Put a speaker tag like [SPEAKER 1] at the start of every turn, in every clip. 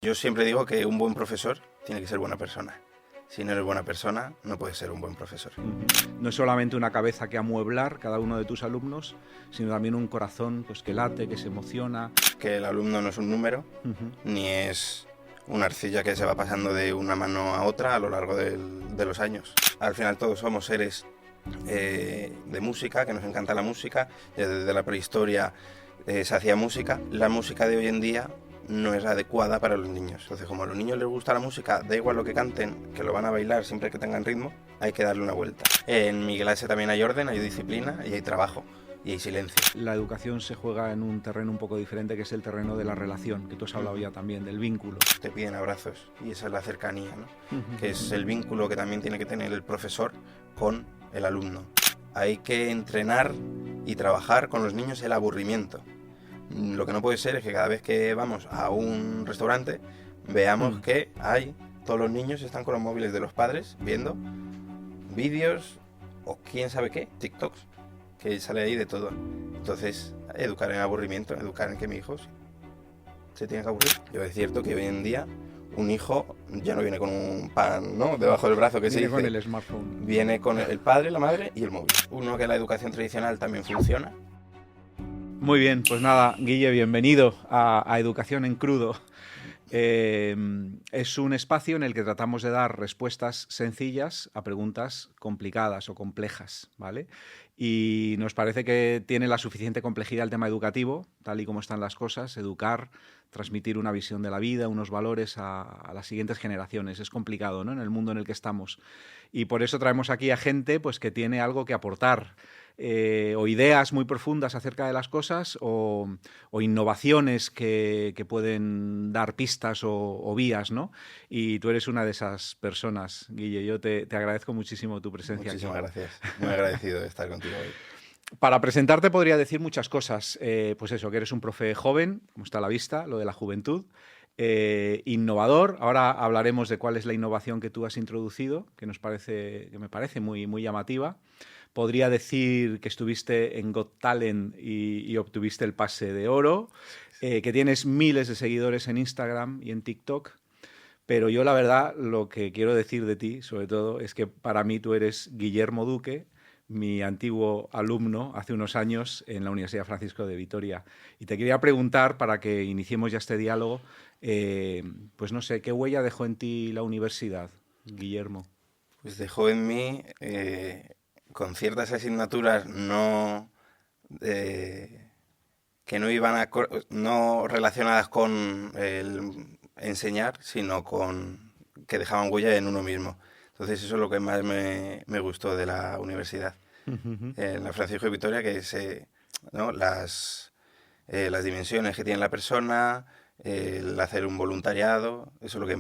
[SPEAKER 1] Yo siempre digo que un buen profesor tiene que ser buena persona. Si no eres buena persona, no puedes ser un buen profesor.
[SPEAKER 2] No es solamente una cabeza que amueblar cada uno de tus alumnos, sino también un corazón pues, que late, que se emociona.
[SPEAKER 1] Que el alumno no es un número, ni es una arcilla que se va pasando de una mano a otra a lo largo de los años. Al final todos somos seres de música, que nos encanta la música. Desde la prehistoria se hacía música. La música de hoy en día no es adecuada para los niños. Entonces, como a los niños les gusta la música, da igual lo que canten, que lo van a bailar siempre que tengan ritmo, hay que darle una vuelta. En mi clase también hay orden, hay disciplina y hay trabajo. Y hay silencio.
[SPEAKER 2] La educación se juega en un terreno un poco diferente, que es el terreno de la relación, que tú has hablado ya también, del vínculo.
[SPEAKER 1] Te piden abrazos y esa es la cercanía, ¿no? Que es el vínculo que también tiene que tener el profesor con el alumno. Hay que entrenar y trabajar con los niños el aburrimiento. Lo que no puede ser es que cada vez que vamos a un restaurante veamos que todos los niños están con los móviles de los padres viendo vídeos o quién sabe qué, TikToks, que sale ahí de todo. Entonces, educar en aburrimiento, educar en que mi hijo se tiene que aburrir. Yo es cierto que hoy en día un hijo ya no viene con un pan, ¿no?, debajo del brazo, que se dice.
[SPEAKER 2] Viene con el smartphone.
[SPEAKER 1] Viene con el padre, la madre y el móvil. Uno, que la educación tradicional también funciona.
[SPEAKER 2] Muy bien, pues nada, Guille, bienvenido a Educación en Crudo. Es un espacio en el que tratamos de dar respuestas sencillas a preguntas complicadas o complejas, ¿vale? Y nos parece que tiene la suficiente complejidad el tema educativo, tal y como están las cosas, educar, transmitir una visión de la vida, unos valores a las siguientes generaciones. Es complicado, ¿no?, en el mundo en el que estamos. Y por eso traemos aquí a gente pues, que tiene algo que aportar. O ideas muy profundas acerca de las cosas o innovaciones que pueden dar pistas o vías, ¿no? Y tú eres una de esas personas, Guille. Yo te agradezco muchísimo tu presencia.
[SPEAKER 1] Muchísimas gracias. Muy agradecido de estar contigo hoy.
[SPEAKER 2] Para presentarte podría decir muchas cosas. Pues eso, que eres un profe joven, como está a la vista, lo de la juventud. Innovador. Ahora hablaremos de cuál es la innovación que tú has introducido, que me parece muy, muy llamativa. Podría decir que estuviste en Got Talent y obtuviste el pase de oro, que tienes miles de seguidores en Instagram y en TikTok, pero yo la verdad lo que quiero decir de ti, sobre todo, es que para mí tú eres Guillermo Duque, mi antiguo alumno hace unos años en la Universidad Francisco de Vitoria. Y te quería preguntar, para que iniciemos ya este diálogo, pues no sé, ¿qué huella dejó en ti la universidad, Guillermo?
[SPEAKER 1] Pues dejó en mí, con ciertas asignaturas que no iban no relacionadas con el enseñar, sino con que dejaban huella en uno mismo. Entonces eso es lo que más me gustó de la universidad. En la Francisco de Vitoria, que es, ¿no?, las dimensiones que tiene la persona, el hacer un voluntariado, eso es lo que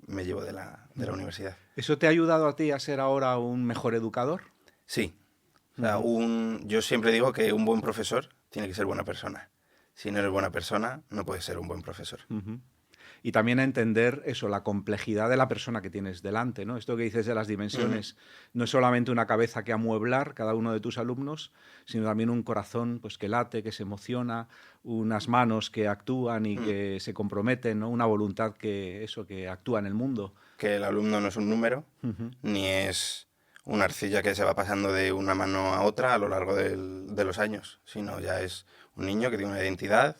[SPEAKER 1] me llevo de la universidad.
[SPEAKER 2] ¿Eso te ha ayudado a ti a ser ahora un mejor educador?
[SPEAKER 1] Sí. O sea, yo siempre digo que un buen profesor tiene que ser buena persona. Si no eres buena persona, no puedes ser un buen profesor.
[SPEAKER 2] Y también a entender eso, la complejidad de la persona que tienes delante, ¿no? Esto que dices de las dimensiones, no es solamente una cabeza que amueblar cada uno de tus alumnos, sino también un corazón pues, que late, que se emociona, unas manos que actúan y que se comprometen, ¿no? Una voluntad que actúa en el mundo.
[SPEAKER 1] Que el alumno no es un número, ni es una arcilla que se va pasando de una mano a otra a lo largo de los años, sino ya es un niño que tiene una identidad,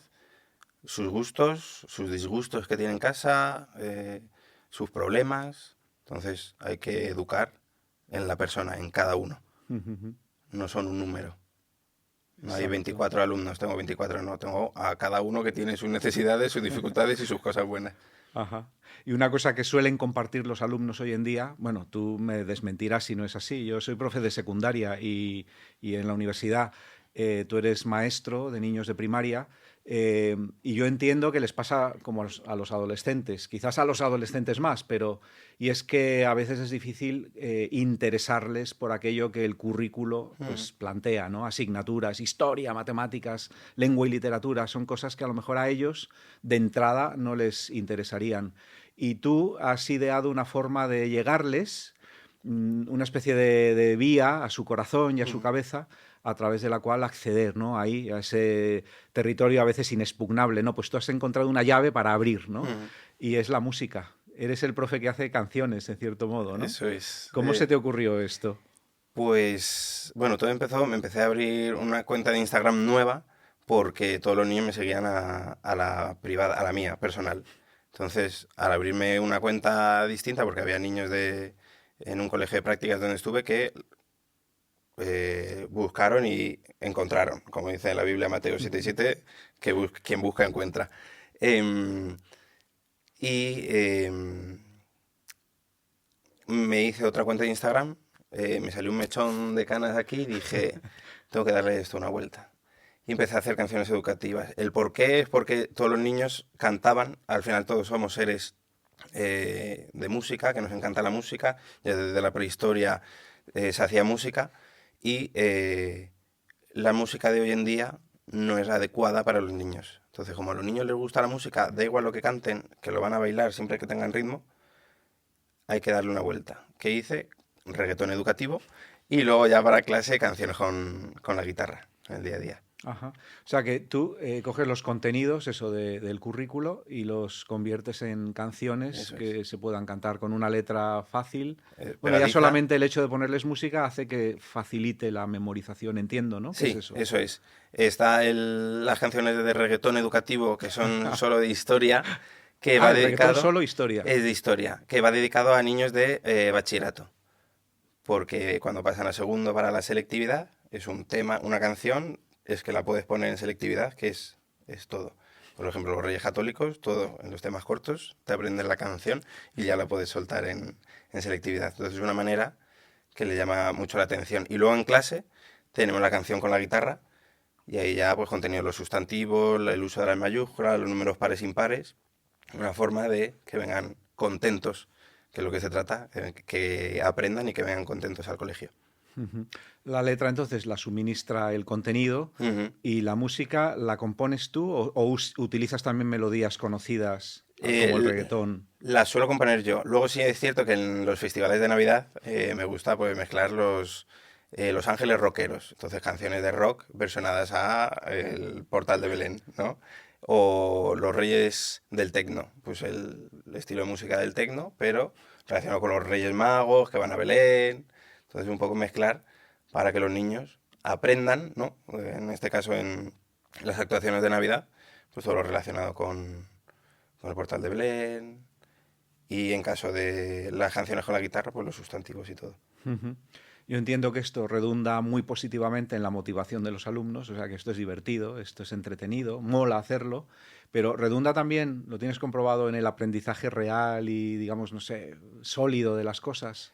[SPEAKER 1] sus gustos, sus disgustos que tiene en casa, sus problemas. Entonces hay que educar en la persona, en cada uno. No son un número. No hay 24 alumnos, tengo 24, no, tengo a cada uno que tiene sus necesidades, sus dificultades y sus cosas buenas.
[SPEAKER 2] Ajá. Y una cosa que suelen compartir los alumnos hoy en día, bueno, tú me desmentirás si no es así, yo soy profe de secundaria y en la universidad tú eres maestro de niños de primaria, y yo entiendo que les pasa como a los adolescentes, quizás a los adolescentes más, y es que a veces es difícil interesarles por aquello que el currículo pues, plantea, ¿no? Asignaturas, historia, matemáticas, lengua y literatura, son cosas que a lo mejor a ellos de entrada no les interesarían. Y tú has ideado una forma de llegarles, una especie de vía a su corazón y a su cabeza, a través de la cual acceder, ¿no?, ahí, a ese territorio a veces inexpugnable, ¿no? Pues tú has encontrado una llave para abrir, ¿no? y es la música. Eres el profe que hace canciones, en cierto modo, ¿no?
[SPEAKER 1] Eso es.
[SPEAKER 2] ¿Cómo se te ocurrió esto?
[SPEAKER 1] Pues, bueno, todo empezó, me empecé a abrir una cuenta de Instagram nueva porque todos los niños me seguían a la privada, a la mía, personal. Entonces, al abrirme una cuenta distinta, porque había niños en un colegio de prácticas donde estuve que buscaron y encontraron, como dice en la Biblia Mateo 7:7, que quien busca encuentra. Em, y me hice otra cuenta de Instagram, me salió un mechón de canas aquí y dije, tengo que darle esto una vuelta. Y empecé a hacer canciones educativas. El por qué es porque todos los niños cantaban, al final todos somos seres de música, que nos encanta la música, ya desde la prehistoria se hacía música, y la música de hoy en día no es adecuada para los niños. Entonces, como a los niños les gusta la música, da igual lo que canten, que lo van a bailar siempre que tengan ritmo, hay que darle una vuelta. ¿Qué hice? Reggaetón educativo, y luego ya para clase canciones con la guitarra, en el día a día.
[SPEAKER 2] Ajá. O sea que tú coges los contenidos, eso del currículo, y los conviertes en canciones
[SPEAKER 1] Eso
[SPEAKER 2] que se puedan cantar con una letra fácil. Bueno, ya
[SPEAKER 1] Pegadiza.
[SPEAKER 2] solamente el hecho de ponerles música hace que facilite la memorización, entiendo, ¿no? ¿Qué
[SPEAKER 1] Sí,
[SPEAKER 2] es eso?
[SPEAKER 1] eso es. Está las canciones de reggaetón educativo, que son solo de historia, que va
[SPEAKER 2] el reggaetón
[SPEAKER 1] dedicado...
[SPEAKER 2] solo historia.
[SPEAKER 1] Es de historia, que va dedicado a niños de bachillerato. Porque cuando pasan a segundo para la selectividad, es un tema, una canción, es que la puedes poner en selectividad, que es todo. Por ejemplo, los Reyes Católicos, todo en los temas cortos, te aprendes la canción y ya la puedes soltar en selectividad. Entonces es una manera que le llama mucho la atención. Y luego en clase tenemos la canción con la guitarra y ahí ya pues contenido los sustantivos, el uso de las mayúsculas, los números pares impares, una forma de que vengan contentos, que es lo que se trata, que aprendan y que vengan contentos al colegio.
[SPEAKER 2] Ujú. La letra entonces la suministra el contenido
[SPEAKER 1] Ujú.
[SPEAKER 2] y la música la compones tú o utilizas también melodías conocidas como el reggaetón.
[SPEAKER 1] La suelo componer yo. Luego sí es cierto que en los festivales de Navidad me gusta pues mezclar los ángeles rockeros. Entonces canciones de rock versionadas a el Portal de Belén, ¿no? O los Reyes del Tecno, pues el estilo de música del tecno, pero relacionado con los Reyes Magos que van a Belén. Entonces un poco mezclar para que los niños aprendan, ¿no? En este caso en las actuaciones de Navidad, pues todo lo relacionado con el Portal de Belén, y en caso de las canciones con la guitarra, pues los sustantivos y todo.
[SPEAKER 2] Ujú. Yo entiendo que esto redunda muy positivamente en la motivación de los alumnos, o sea que esto es divertido, esto es entretenido, mola hacerlo, pero redunda también, lo tienes comprobado, en el aprendizaje real y, digamos, no sé, sólido de las cosas.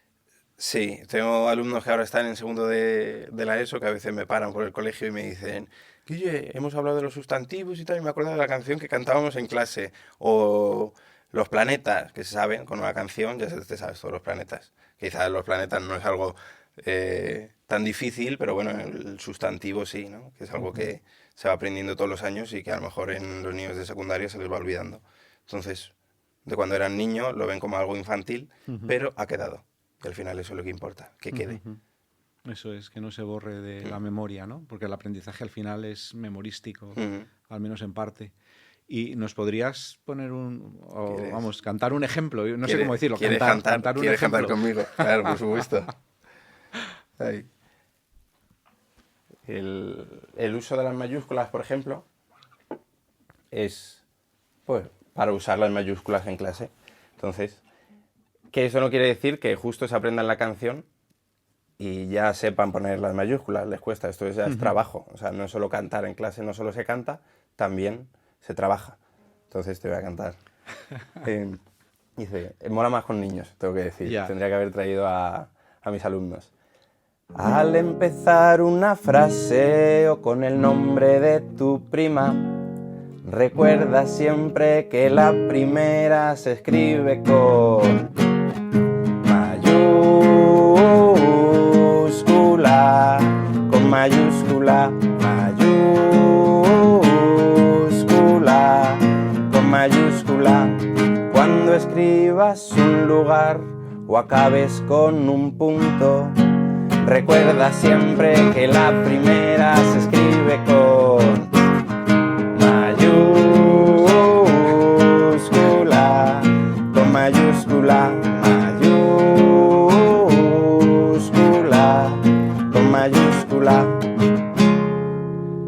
[SPEAKER 1] Sí, tengo alumnos que ahora están en segundo de la ESO, que a veces me paran por el colegio y me dicen, Guille, hemos hablado de los sustantivos y tal, y me acuerdo de la canción que cantábamos en clase, o los planetas, que se saben, con una canción ya te sabes todos los planetas. Quizás los planetas no es algo tan difícil, pero bueno, el sustantivo sí, ¿no? Que es algo que se va aprendiendo todos los años y que a lo mejor en los niños de secundaria se les va olvidando. Entonces, de cuando eran niños lo ven como algo infantil, pero ha quedado. Y al final eso es lo que importa, que quede.
[SPEAKER 2] Eso es, que no se borre de la memoria, ¿no? Porque el aprendizaje al final es memorístico, al menos en parte. ¿Y nos podrías poner cantar un ejemplo? No sé cómo decirlo, cantar un
[SPEAKER 1] ¿Quieres
[SPEAKER 2] ejemplo?
[SPEAKER 1] cantar conmigo? Claro, por supuesto. Ahí. El uso de las mayúsculas, por ejemplo, es pues para usar las mayúsculas en clase. Entonces, que eso no quiere decir que justo se aprendan la canción y ya sepan poner las mayúsculas, les cuesta, esto ya es trabajo. O sea, no es solo cantar en clase, no solo se canta, también se trabaja. Entonces te voy a cantar. Dice, mola más con niños, tengo que decir.
[SPEAKER 2] Ya.
[SPEAKER 1] Tendría que haber traído a mis alumnos. Al empezar una frase o con el nombre de tu prima, recuerda siempre que la primera se escribe con mayúscula, con mayúscula, mayúscula, con mayúscula. Cuando escribas un lugar o acabes con un punto, recuerda siempre que la primera se escribe con mayúscula, mayúscula, mayúscula, con mayúscula.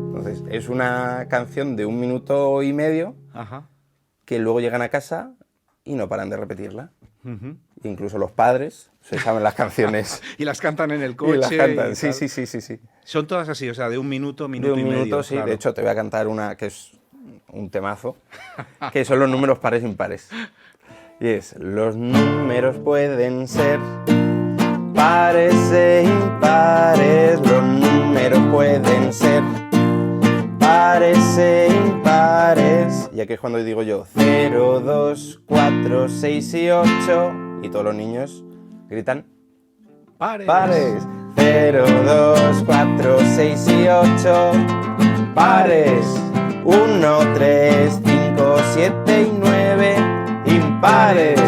[SPEAKER 1] Entonces, es una canción de 1 minuto y medio.
[SPEAKER 2] Ajá.
[SPEAKER 1] Que luego llegan a casa y no paran de repetirla.
[SPEAKER 2] Uh-huh.
[SPEAKER 1] Incluso los padres se saben las canciones.
[SPEAKER 2] Y las cantan en el coche.
[SPEAKER 1] Y las cantan,
[SPEAKER 2] y
[SPEAKER 1] sí,
[SPEAKER 2] tal.
[SPEAKER 1] sí.
[SPEAKER 2] Son todas así, o sea, de 1 minuto, minuto
[SPEAKER 1] De
[SPEAKER 2] y
[SPEAKER 1] 1
[SPEAKER 2] medio.
[SPEAKER 1] minuto, sí.
[SPEAKER 2] Claro.
[SPEAKER 1] De hecho, te voy a cantar una que es un temazo, que son los números pares e impares. Y es, los números pueden ser pares e impares, los números pueden ser pares e impares. Y aquí es cuando digo yo 0, 2, 4, 6 y 8. Y todos los niños gritan
[SPEAKER 2] Pares.
[SPEAKER 1] pares. 0, 2, 4, 6 y 8. Pares. 1, 3, 5, 7 y 9. Impares.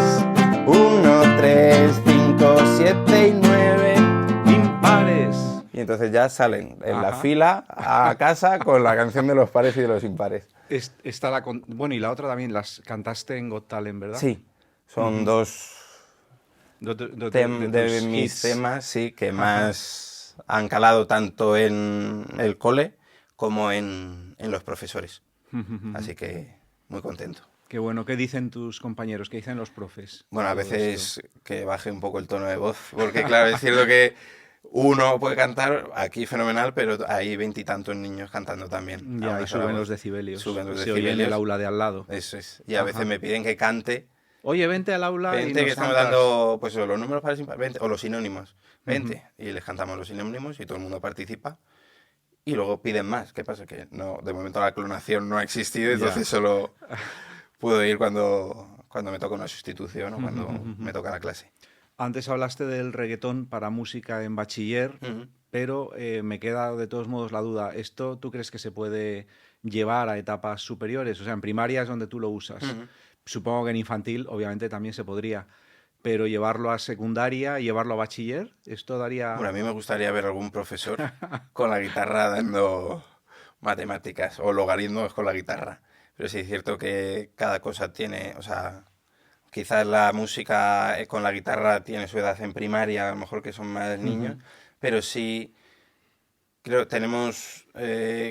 [SPEAKER 1] 1, 3, 5, 7 y 9.
[SPEAKER 2] Impares.
[SPEAKER 1] Y entonces ya salen en la
[SPEAKER 2] Ajá.
[SPEAKER 1] fila a casa con la canción de los pares y de los impares.
[SPEAKER 2] Bueno, y la otra también, las cantaste en Got Talent, ¿verdad?
[SPEAKER 1] Sí, son dos de mis
[SPEAKER 2] hits.
[SPEAKER 1] temas, sí, que más han calado tanto en el cole como en los profesores. Así que muy contento.
[SPEAKER 2] Qué bueno. ¿Qué dicen tus compañeros? ¿Qué dicen los profes?
[SPEAKER 1] Bueno, a
[SPEAKER 2] Todo
[SPEAKER 1] veces
[SPEAKER 2] esto.
[SPEAKER 1] que baje un poco el tono de voz, porque claro, es cierto que uno puede cantar aquí fenomenal, pero hay 20 y tantos niños cantando también.
[SPEAKER 2] Ya,
[SPEAKER 1] a una
[SPEAKER 2] y
[SPEAKER 1] sola
[SPEAKER 2] suben
[SPEAKER 1] voz.
[SPEAKER 2] los decibelios.
[SPEAKER 1] Suben los
[SPEAKER 2] Se oye en
[SPEAKER 1] decibelios.
[SPEAKER 2] el aula de al lado.
[SPEAKER 1] Eso es. Y a veces
[SPEAKER 2] Ajá.
[SPEAKER 1] me piden que cante.
[SPEAKER 2] Oye, vente al aula y
[SPEAKER 1] Vente,
[SPEAKER 2] nos
[SPEAKER 1] que estamos
[SPEAKER 2] cantas.
[SPEAKER 1] dando pues los números pares impares, vente, o los sinónimos. Vente. Y les cantamos los sinónimos y todo el mundo participa. Y luego piden más. ¿Qué pasa? Que no, de momento la clonación no ha existido, entonces solo puedo ir cuando me toca una sustitución o cuando me toca la clase.
[SPEAKER 2] Antes hablaste del reggaetón para música en bachiller, pero me queda de todos modos la duda. ¿Esto tú crees que se puede llevar a etapas superiores? O sea, en primaria es donde tú lo usas. Supongo que en infantil obviamente también se podría. Pero llevarlo a secundaria y llevarlo a bachiller, ¿esto daría...?
[SPEAKER 1] Bueno, a mí me gustaría ver algún profesor con la guitarra dando matemáticas o logaritmos con la guitarra. Pero sí es cierto que cada cosa tiene, o sea, quizás la música con la guitarra tiene su edad en primaria, a lo mejor que son más niños, pero sí creo tenemos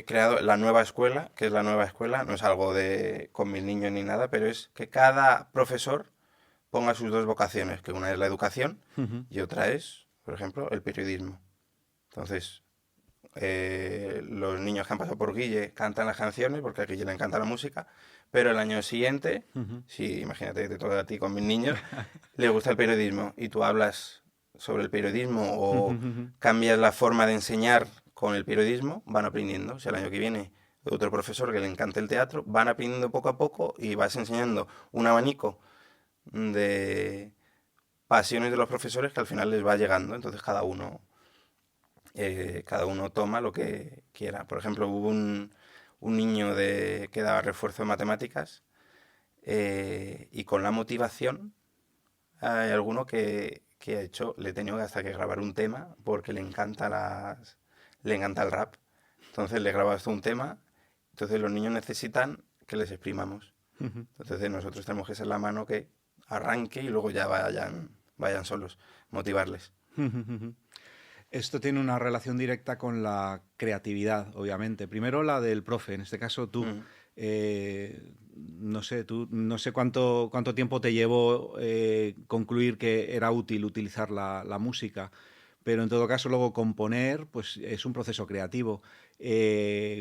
[SPEAKER 1] creado la nueva escuela, que es la nueva escuela, no es algo de con mis niños ni nada, pero es que cada profesor ponga sus dos vocaciones, que una es la educación y otra es, por ejemplo, el periodismo. Entonces, los niños que han pasado por Guille cantan las canciones, porque a Guille le encanta la música, pero el año siguiente, si imagínate que te toca a ti con mis niños, le gusta el periodismo y tú hablas sobre el periodismo o cambias la forma de enseñar con el periodismo, van aprendiendo. Si el año que viene otro profesor que le encanta el teatro, van aprendiendo poco a poco y vas enseñando un abanico de pasiones de los profesores que al final les va llegando, entonces cada uno toma lo que quiera. Por ejemplo, hubo un niño que daba refuerzo de matemáticas y con la motivación hay alguno que ha hecho, le he tenido hasta que grabar un tema porque le encanta el rap. Entonces le grabas un tema, entonces los niños necesitan que les exprimamos. Entonces nosotros tenemos que ser la mano que arranque y luego ya vayan solos, motivarles.
[SPEAKER 2] Esto tiene una relación directa con la creatividad, obviamente. Primero la del profe, en este caso tú. No sé cuánto tiempo te llevó concluir que era útil utilizar la música, pero en todo caso luego componer pues es un proceso creativo.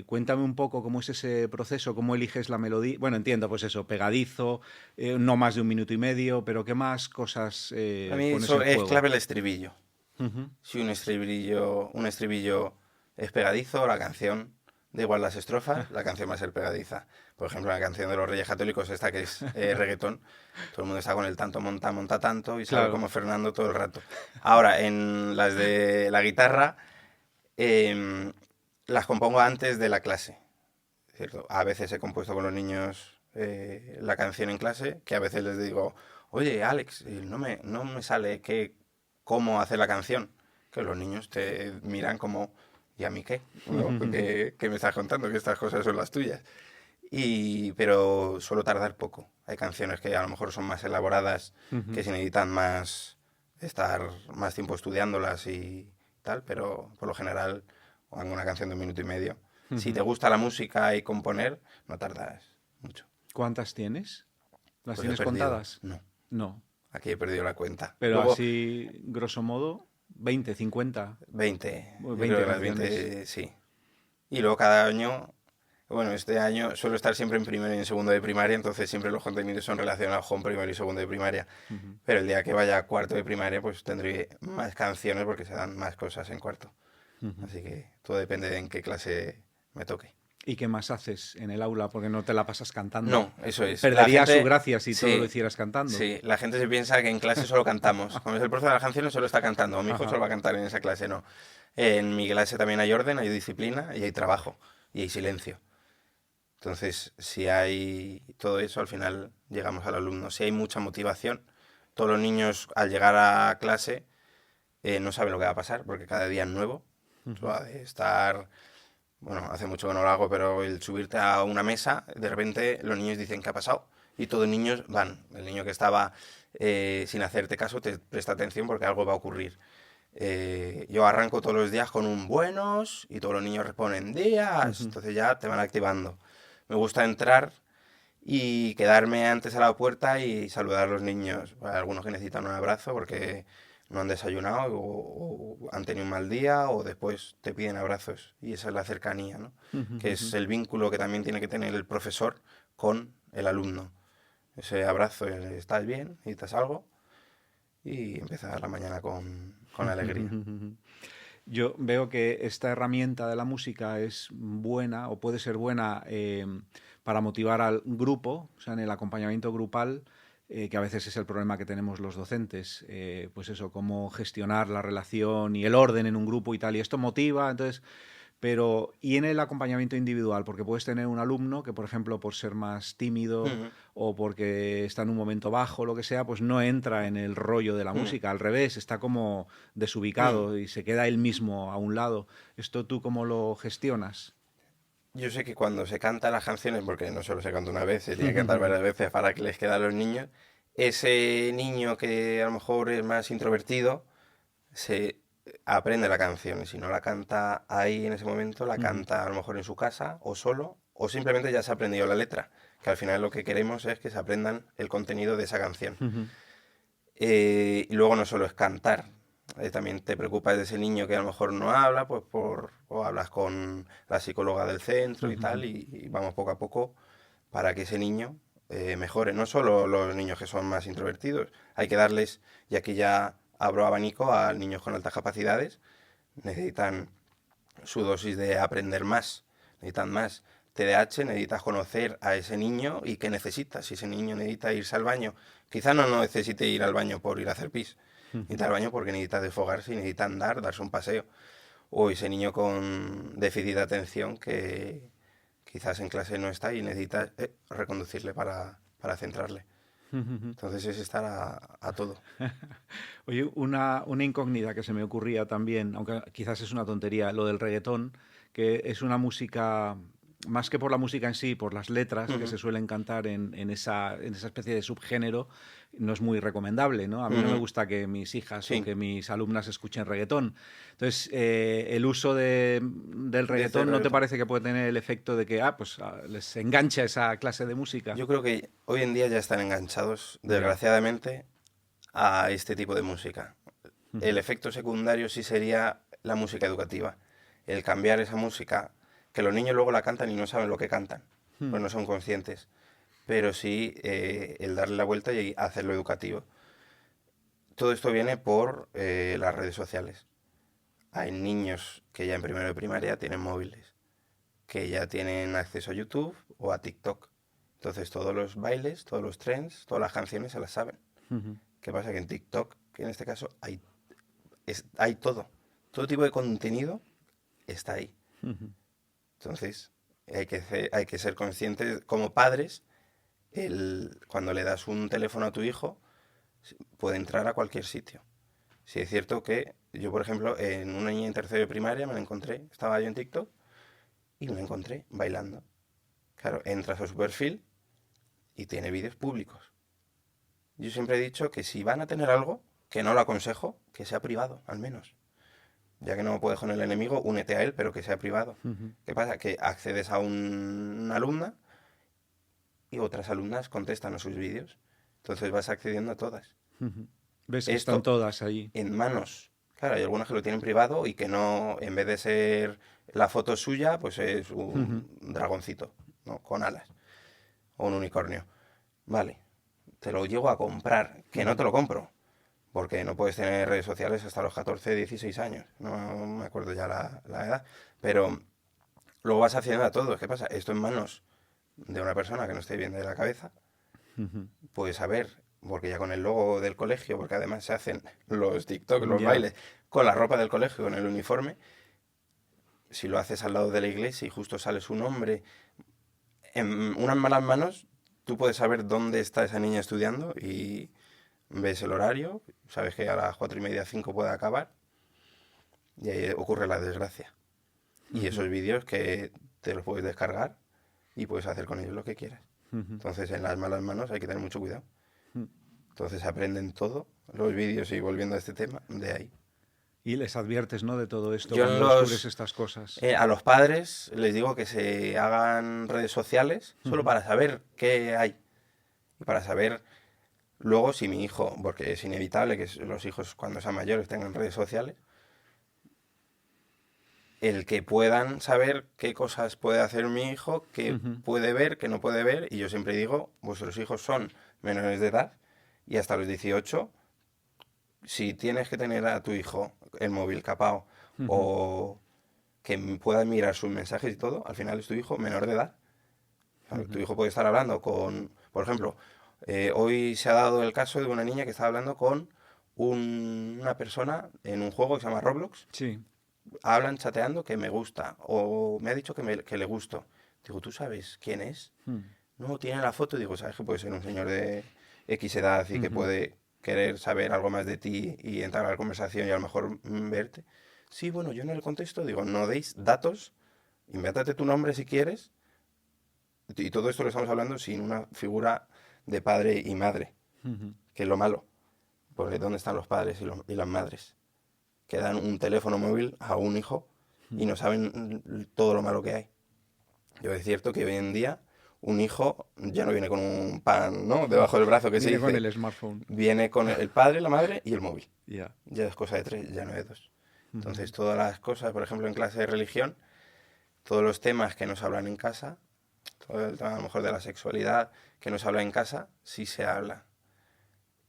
[SPEAKER 2] Cuéntame un poco cómo es ese proceso, cómo eliges la melodía. Bueno, entiendo, pues eso, pegadizo, no más de 1 minuto y medio, pero ¿qué más cosas
[SPEAKER 1] A mí
[SPEAKER 2] pones
[SPEAKER 1] eso
[SPEAKER 2] en
[SPEAKER 1] es
[SPEAKER 2] juego?
[SPEAKER 1] clave el estribillo. Si un estribillo es pegadizo, la canción, da igual las estrofas, la canción va a ser pegadiza. Por ejemplo, la canción de los Reyes Católicos, esta que es reggaetón, todo el mundo está con el tanto, monta tanto y sale
[SPEAKER 2] Claro.
[SPEAKER 1] como Fernando todo el rato. Ahora, en las de la guitarra, las compongo antes de la clase, ¿cierto? A veces he compuesto con los niños la canción en clase, que a veces les digo, oye, Alex, no me sale cómo hacer la canción. Que los niños te miran como, ¿y a mí qué? ¿No? ¿Qué me estás contando? Que estas cosas son las tuyas. pero suelo tardar poco. Hay canciones que a lo mejor son más elaboradas, que se necesitan más estar más tiempo estudiándolas y tal, pero por lo general hago una canción de 1 minuto y medio. Si te gusta la música y componer, no tardas mucho.
[SPEAKER 2] ¿Cuántas tienes? ¿Las
[SPEAKER 1] Pues he
[SPEAKER 2] tienes
[SPEAKER 1] perdido.
[SPEAKER 2] contadas?
[SPEAKER 1] No,
[SPEAKER 2] No.
[SPEAKER 1] aquí he perdido la cuenta.
[SPEAKER 2] Pero
[SPEAKER 1] Luego,
[SPEAKER 2] así, grosso modo, 20, 50.
[SPEAKER 1] 20. Yo
[SPEAKER 2] 20
[SPEAKER 1] creo que las
[SPEAKER 2] canciones.
[SPEAKER 1] 20, sí. Y luego cada año, bueno, este año suelo estar siempre en primero y en segundo de primaria, entonces siempre los contenidos son relacionados con primero y segundo de primaria. Pero el día que vaya a cuarto de primaria, pues tendré más canciones porque se dan más cosas en cuarto. Así que todo depende de en qué clase me toque.
[SPEAKER 2] ¿Y qué más haces en el aula? Porque no te la pasas cantando.
[SPEAKER 1] No, eso es.
[SPEAKER 2] Perdería
[SPEAKER 1] La gente-
[SPEAKER 2] su gracia si todo
[SPEAKER 1] sí,
[SPEAKER 2] lo hicieras cantando.
[SPEAKER 1] Sí, la gente se piensa que en clase solo cantamos. Como es el profe de las canciones, solo está cantando. Mi hijo
[SPEAKER 2] Ajá.
[SPEAKER 1] solo va a cantar en esa clase, no. En mi clase también hay orden, hay disciplina y hay trabajo y hay silencio. Entonces, si hay todo eso, al final llegamos al alumno. Si hay mucha motivación, todos los niños al llegar a clase no saben lo que va a pasar porque cada día es nuevo. Tú vas de estar, bueno, hace mucho que no lo hago, pero el subirte a una mesa, de repente los niños dicen ¿qué ha pasado? Y todos los niños van. El niño que estaba sin hacerte caso te presta atención porque algo va a ocurrir. Yo arranco todos los días con un buenos y todos los niños responden días, entonces ya te van activando. Me gusta entrar y quedarme antes a la puerta y saludar a los niños. Hay algunos que necesitan un abrazo porque no han desayunado o han tenido un mal día o después te piden abrazos. Y esa es la cercanía, ¿no? Que es el vínculo que también tiene que tener el profesor con el alumno. Ese abrazo, ¿estás bien? ¿Necesitas algo? Y empezar la mañana con alegría.
[SPEAKER 2] Yo veo que esta herramienta de la música es buena o puede ser buena para motivar al grupo, o sea, en el acompañamiento grupal, que a veces es el problema que tenemos los docentes, pues eso, cómo gestionar la relación y el orden en un grupo y tal, y esto motiva, entonces... Pero, ¿y en el acompañamiento individual? Porque puedes tener un alumno que, por ejemplo, por ser más tímido
[SPEAKER 1] Ujú,
[SPEAKER 2] o porque está en un momento bajo, lo que sea, pues no entra en el rollo de la
[SPEAKER 1] ujú,
[SPEAKER 2] música. Al revés, está como
[SPEAKER 1] ujú.
[SPEAKER 2] desubicado y se queda él mismo a un lado. ¿Esto tú cómo lo gestionas?
[SPEAKER 1] Yo sé que cuando se cantan las canciones, porque no solo se canta una vez, se tiene que cantar varias veces para que les quede a los niños, ese niño que a lo mejor es más introvertido, se aprende la canción y si no la canta ahí en ese momento, la canta a lo mejor en su casa o solo, o simplemente ya se ha aprendido la letra, que al final lo que queremos es que se aprendan el contenido de esa canción. Y luego no solo es cantar, también te preocupas de ese niño que a lo mejor no habla, pues o hablas con la psicóloga del centro y tal, y vamos poco a poco para que ese niño mejore. No solo los niños que son más introvertidos, hay que darles, y aquí ya abro abanico a niños con altas capacidades, necesitan su dosis de aprender más, necesitan más TDAH, necesitas conocer a ese niño y qué necesita. Si ese niño necesita irse al baño, quizá no necesite ir al baño por ir a hacer pis, necesita al baño porque necesita desfogarse y necesita andar, darse un paseo. O ese niño con déficit de atención que quizás en clase no está y necesita reconducirle para centrarle. Entonces es estar a todo.
[SPEAKER 2] Oye, una incógnita que se me ocurría también, aunque quizás es una tontería, lo del reggaetón, que es una música, más que por la música en sí, por las letras que se
[SPEAKER 1] Ujú,
[SPEAKER 2] suelen cantar en esa especie de subgénero, no es muy recomendable, ¿no? A mí no me
[SPEAKER 1] ujú.
[SPEAKER 2] gusta que mis hijas o
[SPEAKER 1] Sí,
[SPEAKER 2] que mis alumnas escuchen reggaetón. Entonces, el uso del
[SPEAKER 1] de este
[SPEAKER 2] reggaetón, ¿no te
[SPEAKER 1] reggaetón.
[SPEAKER 2] parece que puede tener el efecto de que, pues les engancha esa clase de música?
[SPEAKER 1] Yo creo que hoy en día ya están enganchados,
[SPEAKER 2] Ya.
[SPEAKER 1] desgraciadamente, a este tipo de música. El efecto secundario sí sería la música educativa. El cambiar esa música, que los niños luego la cantan y no saben lo que cantan, pues no son conscientes. Pero sí el darle la vuelta y hacerlo educativo. Todo esto viene por las redes sociales. Hay niños que ya en primero de primaria tienen móviles, que ya tienen acceso a YouTube o a TikTok. Entonces todos los bailes, todos los trends, todas las canciones se las saben. ¿Qué pasa? Que en TikTok, que en este caso hay todo. Todo tipo de contenido está ahí. Entonces hay que ser conscientes como padres, cuando le das un teléfono a tu hijo, puede entrar a cualquier sitio. Sí, es cierto que yo, por ejemplo, en una niña en tercero de primaria me la encontré, estaba yo en TikTok y me la encontré bailando. Claro, entras a su perfil y tiene vídeos públicos. Yo siempre he dicho que si van a tener algo, que no lo aconsejo, que sea privado, al menos. Ya que no puedes con el enemigo, únete a él, pero que sea privado. ¿Qué pasa? Que accedes a una alumna y otras alumnas contestan a sus vídeos. Entonces vas accediendo a todas.
[SPEAKER 2] Ves que
[SPEAKER 1] Esto
[SPEAKER 2] están todas ahí.
[SPEAKER 1] en manos. Claro, hay algunas que lo tienen privado y que no, en vez de ser la foto suya, pues es un dragoncito, ¿no? Con alas. O un unicornio. Vale, te lo llego a comprar, que no te lo compro. Porque no puedes tener redes sociales hasta los 14, 16 años. No me acuerdo ya la edad. Pero luego vas haciendo a todo. ¿Qué pasa? Esto en manos de una persona que no esté bien de la cabeza, puedes saber, porque ya con el logo del colegio, porque además se hacen los TikTok, los bailes, con la ropa del colegio, con el uniforme, si lo haces al lado de la iglesia y justo sale su nombre, en unas malas manos, tú puedes saber dónde está esa niña estudiando y ves el horario, sabes que a las 4:30, 5 puede acabar, y ahí ocurre la desgracia. Y esos vídeos que te los puedes descargar y puedes hacer con ellos lo que quieras. Entonces, en las malas manos hay que tener mucho cuidado. Entonces, aprenden todo, los vídeos, y volviendo a este tema, de ahí.
[SPEAKER 2] Y les adviertes, ¿no?, de todo esto
[SPEAKER 1] Yo
[SPEAKER 2] cuando descubres estas cosas.
[SPEAKER 1] A los padres les digo que se hagan redes sociales solo para saber qué hay. Y para saber luego si mi hijo, porque es inevitable que los hijos cuando sean mayores tengan redes sociales, el que puedan saber qué cosas puede hacer mi hijo, qué puede ver, qué no puede ver. Y yo siempre digo, vuestros hijos son menores de edad y hasta los 18, si tienes que tener a tu hijo el móvil capao o que pueda mirar sus mensajes y todo, al final es tu hijo menor de edad. Tu hijo puede estar hablando con, por ejemplo, hoy se ha dado el caso de una niña que estaba hablando con una persona en un juego que se llama Roblox.
[SPEAKER 2] Sí.
[SPEAKER 1] Hablan chateando que me gusta o me ha dicho que le gusto. Digo, ¿tú sabes quién es? No, tiene la foto. Digo, ¿sabes que puede ser un señor de X edad y que puede querer saber algo más de ti y entrar a la conversación y a lo mejor verte? Sí, bueno, yo en el contexto digo, no deis datos, invéntate tu nombre si quieres. Y todo esto lo estamos hablando sin una figura de padre y madre, que es lo malo. Porque ¿dónde están los padres y las madres? Que dan un teléfono móvil a un hijo y no saben todo lo malo que hay. Yo es cierto que hoy en día un hijo ya no viene con un pan, ¿no?, debajo del brazo, que se dice.
[SPEAKER 2] Viene con el smartphone.
[SPEAKER 1] Viene con el padre, la madre y el móvil.
[SPEAKER 2] Ya.
[SPEAKER 1] Ya es cosa de 3, ya no de 2. Entonces todas las cosas, por ejemplo en clase de religión, todos los temas que nos hablan en casa, todo el tema a lo mejor de la sexualidad que nos habla en casa, sí se habla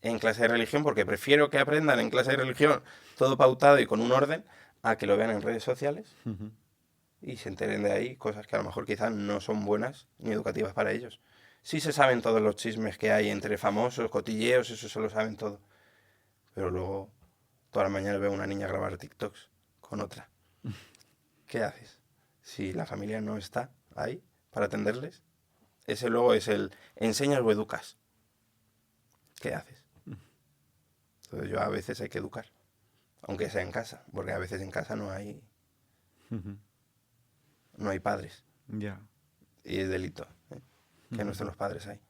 [SPEAKER 1] en clase de religión, porque prefiero que aprendan en clase de religión todo pautado y con un orden, a que lo vean en redes sociales y se enteren de ahí cosas que a lo mejor quizás no son buenas ni educativas para ellos. Sí se saben todos los chismes que hay entre famosos, cotilleos, eso se lo saben todo. Pero luego, todas las mañanas veo a una niña grabar TikToks con otra. ¿Qué haces? Si la familia no está ahí para atenderles, ese luego es el enseñas o educas. ¿Qué haces? Entonces yo a veces hay que educar, aunque sea en casa, porque a veces en casa no hay padres.
[SPEAKER 2] Ya.
[SPEAKER 1] Y es delito, que no estén los padres ahí.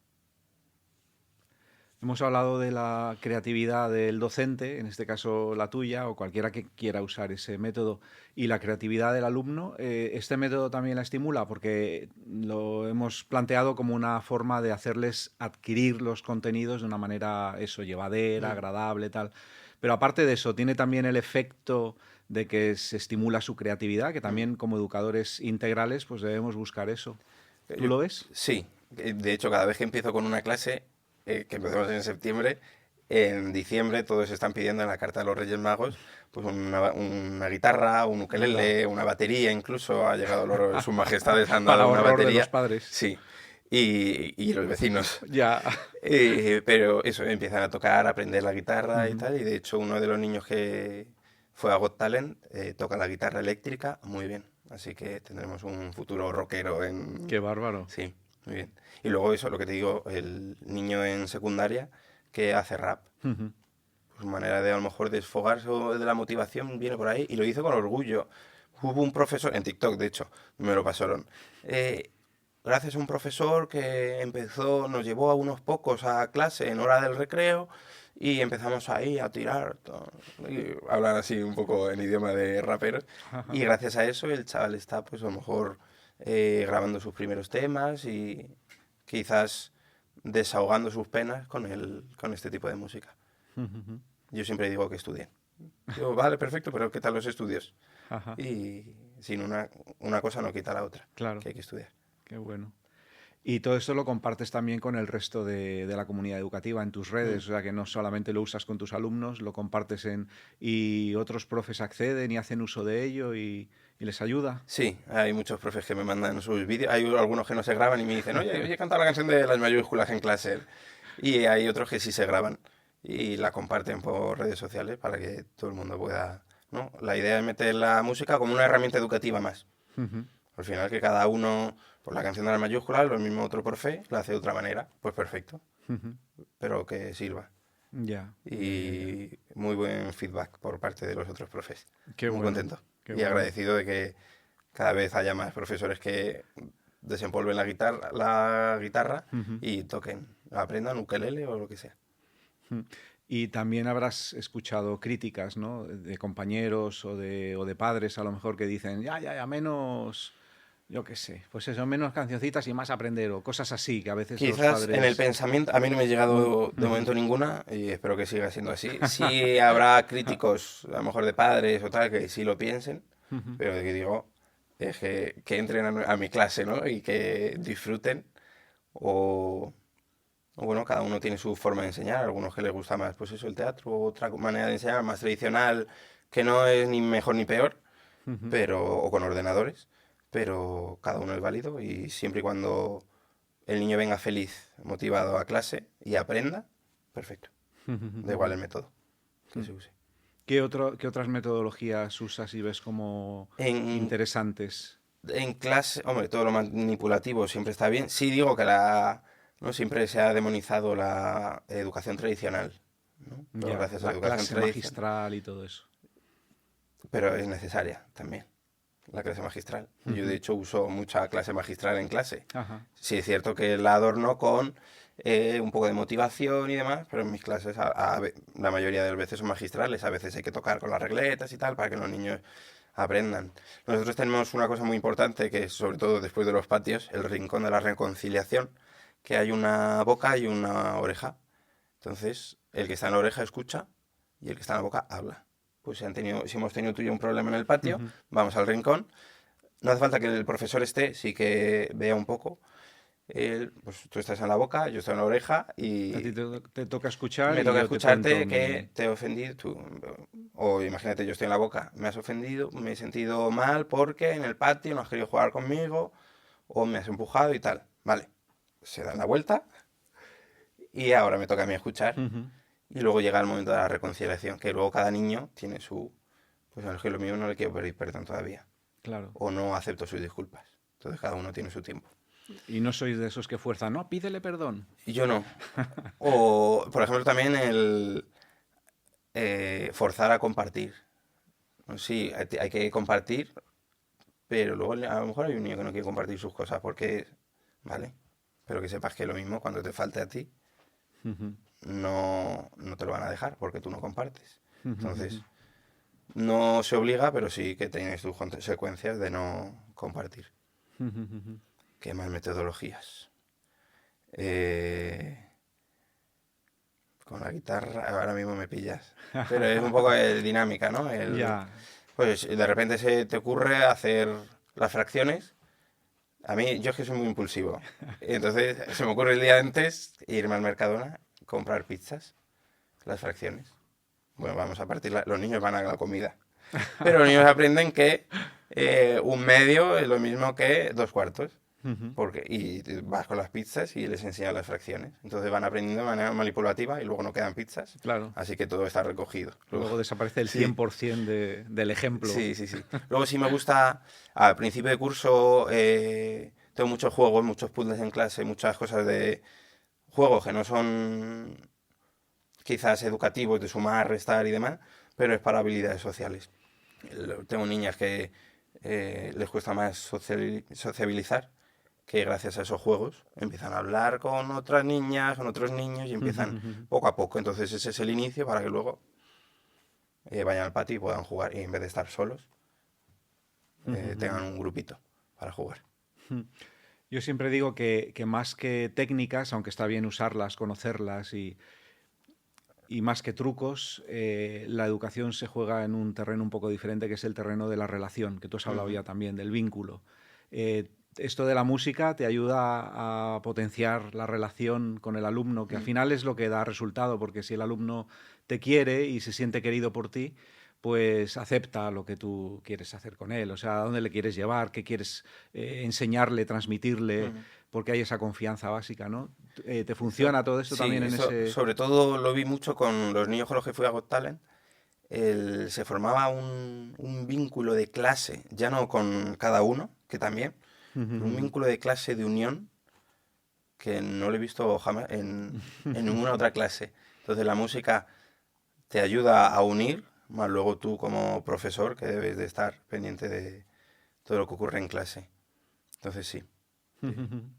[SPEAKER 2] Hemos hablado de la creatividad del docente, en este caso la tuya, o cualquiera que quiera usar ese método, y la creatividad del alumno. ¿Este método también la estimula? Porque lo hemos planteado como una forma de hacerles adquirir los contenidos de una manera, llevadera, agradable, tal. Pero aparte de eso, ¿tiene también el efecto de que se estimula su creatividad? Que también como educadores integrales pues debemos buscar eso. ¿Tú lo ves?
[SPEAKER 1] Sí. De hecho, cada vez que empiezo con una clase, que empezamos en septiembre, en diciembre todos están pidiendo en la carta de los Reyes Magos pues una guitarra, un ukelele, una batería, incluso ha llegado sus majestades, han dado una batería.
[SPEAKER 2] De los padres.
[SPEAKER 1] Sí, y los vecinos.
[SPEAKER 2] Ya.
[SPEAKER 1] Pero eso, empiezan a tocar, a aprender la guitarra y tal, y de hecho uno de los niños que fue a Got Talent toca la guitarra eléctrica muy bien, así que tendremos un futuro rockero en...
[SPEAKER 2] ¡Qué bárbaro!
[SPEAKER 1] Sí, muy bien. Y luego eso, lo que te digo, el niño en secundaria que hace rap. Pues manera de a lo mejor desfogarse de la motivación viene por ahí y lo hizo con orgullo. Hubo un profesor, en TikTok de hecho, me lo pasaron, gracias a un profesor que nos llevó a unos pocos a clase en hora del recreo y empezamos ahí a tirar, y hablar así un poco en idioma de raperos. Y gracias a eso el chaval está, pues a lo mejor grabando sus primeros temas y quizás desahogando sus penas con este tipo de música. Yo siempre digo que estudien. Digo, vale, perfecto, pero ¿qué tal los estudios?
[SPEAKER 2] Ajá.
[SPEAKER 1] Y sin una cosa no quita la otra,
[SPEAKER 2] Claro.
[SPEAKER 1] que hay que estudiar.
[SPEAKER 2] Qué bueno. Y todo esto lo compartes también con el resto de la comunidad educativa en tus redes, o sea que no solamente lo usas con tus alumnos, lo compartes y otros profes acceden y hacen uso de ello y les ayuda.
[SPEAKER 1] Sí, hay muchos profes que me mandan sus vídeos, hay algunos que no se graban y me dicen, oye, he cantado la canción de las mayúsculas en clase. Y hay otros que sí se graban y la comparten por redes sociales para que todo el mundo pueda, ¿no? La idea es meter la música como una herramienta educativa más.
[SPEAKER 2] Ujú.
[SPEAKER 1] Al final que cada uno, pues la canción de las mayúsculas, lo mismo otro profe, la hace de otra manera, pues perfecto,
[SPEAKER 2] Ujú.
[SPEAKER 1] pero que sirva.
[SPEAKER 2] Ya.
[SPEAKER 1] Y muy buen feedback por parte de los otros profes.
[SPEAKER 2] Qué
[SPEAKER 1] Muy
[SPEAKER 2] bueno.
[SPEAKER 1] contento
[SPEAKER 2] Qué
[SPEAKER 1] y
[SPEAKER 2] bueno.
[SPEAKER 1] agradecido de que cada vez haya más profesores que desempolven la guitarra
[SPEAKER 2] Ujú.
[SPEAKER 1] y toquen, aprendan ukelele o lo que sea.
[SPEAKER 2] Mm. Y también habrás escuchado críticas, ¿no? De compañeros o de padres a lo mejor que dicen, ya, menos, yo qué sé, pues eso, menos cancioncitas y más aprender o cosas así, que a veces los
[SPEAKER 1] Quizás en el
[SPEAKER 2] padres...
[SPEAKER 1] pensamiento, a mí no me ha llegado de
[SPEAKER 2] Ujú.
[SPEAKER 1] momento ninguna y espero que siga siendo así. Sí habrá críticos, a lo mejor de padres o tal, que sí lo piensen,
[SPEAKER 2] Ujú.
[SPEAKER 1] pero de que digo, es que entren a mi clase, ¿no? Y que disfruten o, o bueno, cada uno tiene su forma de enseñar, a algunos que les gusta más, pues eso, el teatro, otra manera de enseñar más tradicional, que no es ni mejor ni peor,
[SPEAKER 2] Ujú.
[SPEAKER 1] pero o con ordenadores, pero cada uno es válido y siempre y cuando el niño venga feliz, motivado a clase y aprenda, perfecto. Da igual el método que se use.
[SPEAKER 2] Qué otras metodologías usas y ves como
[SPEAKER 1] En,
[SPEAKER 2] interesantes?
[SPEAKER 1] en clase, hombre, todo lo manipulativo siempre está bien. Sí digo que no siempre se ha demonizado la educación tradicional, ¿no? Pero
[SPEAKER 2] Ya,
[SPEAKER 1] gracias a la
[SPEAKER 2] la
[SPEAKER 1] educación
[SPEAKER 2] clase
[SPEAKER 1] tradicional,
[SPEAKER 2] magistral y todo eso.
[SPEAKER 1] pero es necesaria también la clase magistral. Yo de
[SPEAKER 2] Ujú.
[SPEAKER 1] hecho uso mucha clase magistral en clase.
[SPEAKER 2] Ajá.
[SPEAKER 1] Sí es cierto que la adorno con un poco de motivación y demás, pero en mis clases la mayoría de las veces son magistrales. A veces hay que tocar con las regletas y tal para que los niños aprendan. Nosotros tenemos una cosa muy importante que es, sobre todo después de los patios, el rincón de la reconciliación, que hay una boca y una oreja. Entonces, el que está en la oreja escucha y el que está en la boca habla. Pues si hemos tenido tú y yo un problema en el patio,
[SPEAKER 2] Ujú.
[SPEAKER 1] vamos al rincón. No hace falta que el profesor esté, sí que vea un poco. Pues tú estás en la boca, yo estoy en la oreja
[SPEAKER 2] A ti
[SPEAKER 1] y
[SPEAKER 2] te toca escuchar
[SPEAKER 1] me
[SPEAKER 2] y
[SPEAKER 1] toca
[SPEAKER 2] yo te cuento
[SPEAKER 1] escucharte
[SPEAKER 2] mi...
[SPEAKER 1] que te he ofendido. O imagínate, yo estoy en la boca, me has ofendido, me he sentido mal porque en el patio no has querido jugar conmigo o me has empujado y tal. Vale, se dan la vuelta y ahora me toca a mí escuchar.
[SPEAKER 2] Ujú.
[SPEAKER 1] Y luego llega el momento de la reconciliación, que luego cada niño tiene su... Pues a lo mío no le quiero pedir perdón todavía.
[SPEAKER 2] Claro.
[SPEAKER 1] O no acepto sus disculpas. Entonces cada uno tiene su tiempo.
[SPEAKER 2] Y no sois de esos que fuerzan, no, pídele perdón.
[SPEAKER 1] Y yo no. O, por ejemplo, también el forzar a compartir. Sí, hay que compartir, pero luego a lo mejor hay un niño que no quiere compartir sus cosas porque, vale, pero que sepas que lo mismo cuando te falte a ti,
[SPEAKER 2] Ujú.
[SPEAKER 1] no te lo van a dejar porque tú no compartes.
[SPEAKER 2] Ujú. Ujú.
[SPEAKER 1] Entonces, no se obliga, pero sí que tienes tus consecuencias de no compartir.
[SPEAKER 2] Ujú. Ujú.
[SPEAKER 1] ¿Qué más metodologías? Eh, con la guitarra ahora mismo me pillas. Pero es un poco de dinámica, ¿no?
[SPEAKER 2] Ya.
[SPEAKER 1] Pues de repente se te ocurre hacer las fracciones. A mí, yo es que soy muy impulsivo. Entonces se me ocurre el día antes irme al Mercadona, comprar pizzas, las fracciones. Bueno, vamos a partir, los niños van a la comida. Pero los niños aprenden que un medio es lo mismo que dos cuartos.
[SPEAKER 2] Ujú.
[SPEAKER 1] Y vas con las pizzas y les enseñas las fracciones. Entonces van aprendiendo de manera manipulativa y luego no quedan pizzas.
[SPEAKER 2] Claro.
[SPEAKER 1] Así que todo está recogido.
[SPEAKER 2] Luego desaparece el
[SPEAKER 1] Sí,
[SPEAKER 2] 100% del ejemplo.
[SPEAKER 1] sí, sí, sí. Luego sí me gusta, al principio de curso tengo muchos juegos, muchos puzzles en clase, muchas cosas de juegos que no son quizás educativos, de sumar, restar y demás, pero es para habilidades sociales. Tengo niñas que les cuesta más sociabilizar, que gracias a esos juegos empiezan a hablar con otras niñas, con otros niños y empiezan poco a poco. Entonces ese es el inicio para que luego vayan al patio y puedan jugar y en vez de estar solos tengan un grupito para jugar.
[SPEAKER 2] Yo siempre digo que más que técnicas, aunque está bien usarlas, conocerlas y más que trucos, la educación se juega en un terreno un poco diferente, que es el terreno de la relación, que tú has hablado ya también, del vínculo. Esto de la música te ayuda a potenciar la relación con el alumno, que al final es lo que da resultado, porque si el alumno te quiere y se siente querido por ti, pues acepta lo que tú quieres hacer con él, o sea, a dónde le quieres llevar, qué quieres enseñarle, transmitirle, porque hay esa confianza básica, ¿no? ¿Te funciona todo esto
[SPEAKER 1] Sí,
[SPEAKER 2] también en ese...?
[SPEAKER 1] sobre todo lo vi mucho con los niños con los que fui a Got Talent. Se formaba un vínculo de clase, ya no con cada uno, que también, un vínculo de clase de unión que no lo he visto jamás en ninguna otra clase. Entonces la música te ayuda a unir, más luego tú como profesor que debes de estar pendiente de todo lo que ocurre en clase. Entonces sí.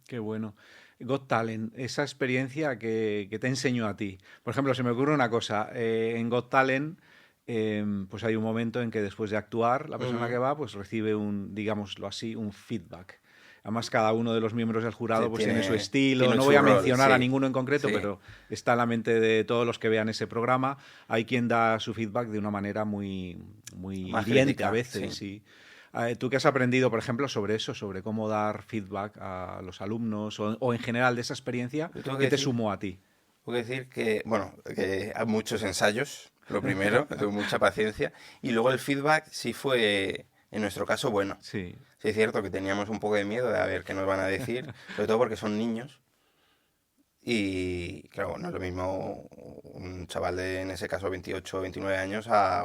[SPEAKER 2] Qué bueno. Got Talent, esa experiencia que te enseñó a ti. Por ejemplo, se me ocurre una cosa. En Got Talent, pues hay un momento en que después de actuar, la persona que va, pues recibe un, digámoslo así, un feedback. Además, cada uno de los miembros del jurado
[SPEAKER 1] Sí,
[SPEAKER 2] pues tiene su estilo.
[SPEAKER 1] tiene
[SPEAKER 2] No
[SPEAKER 1] su
[SPEAKER 2] voy a
[SPEAKER 1] rol,
[SPEAKER 2] mencionar
[SPEAKER 1] sí.
[SPEAKER 2] a ninguno en concreto,
[SPEAKER 1] Sí.
[SPEAKER 2] pero está en la mente de todos los que vean ese programa. Hay quien da su feedback de una manera muy, muy
[SPEAKER 1] Más
[SPEAKER 2] hiriente
[SPEAKER 1] crítica,
[SPEAKER 2] a veces.
[SPEAKER 1] sí.
[SPEAKER 2] ¿Tú qué has aprendido, por ejemplo, sobre eso, sobre cómo dar feedback a los alumnos o en general de esa experiencia?
[SPEAKER 1] Yo tengo
[SPEAKER 2] ¿Qué
[SPEAKER 1] que
[SPEAKER 2] te
[SPEAKER 1] decir,
[SPEAKER 2] sumó a ti?
[SPEAKER 1] tengo que decir que, bueno, que hay muchos ensayos, lo primero, tuve mucha paciencia, y luego el feedback sí fue, en nuestro caso, bueno.
[SPEAKER 2] Sí.
[SPEAKER 1] Sí es cierto que teníamos un poco de miedo de a ver qué nos van a decir, sobre todo porque son niños, y claro, no es lo mismo un chaval de, en ese caso, 28 o 29 años a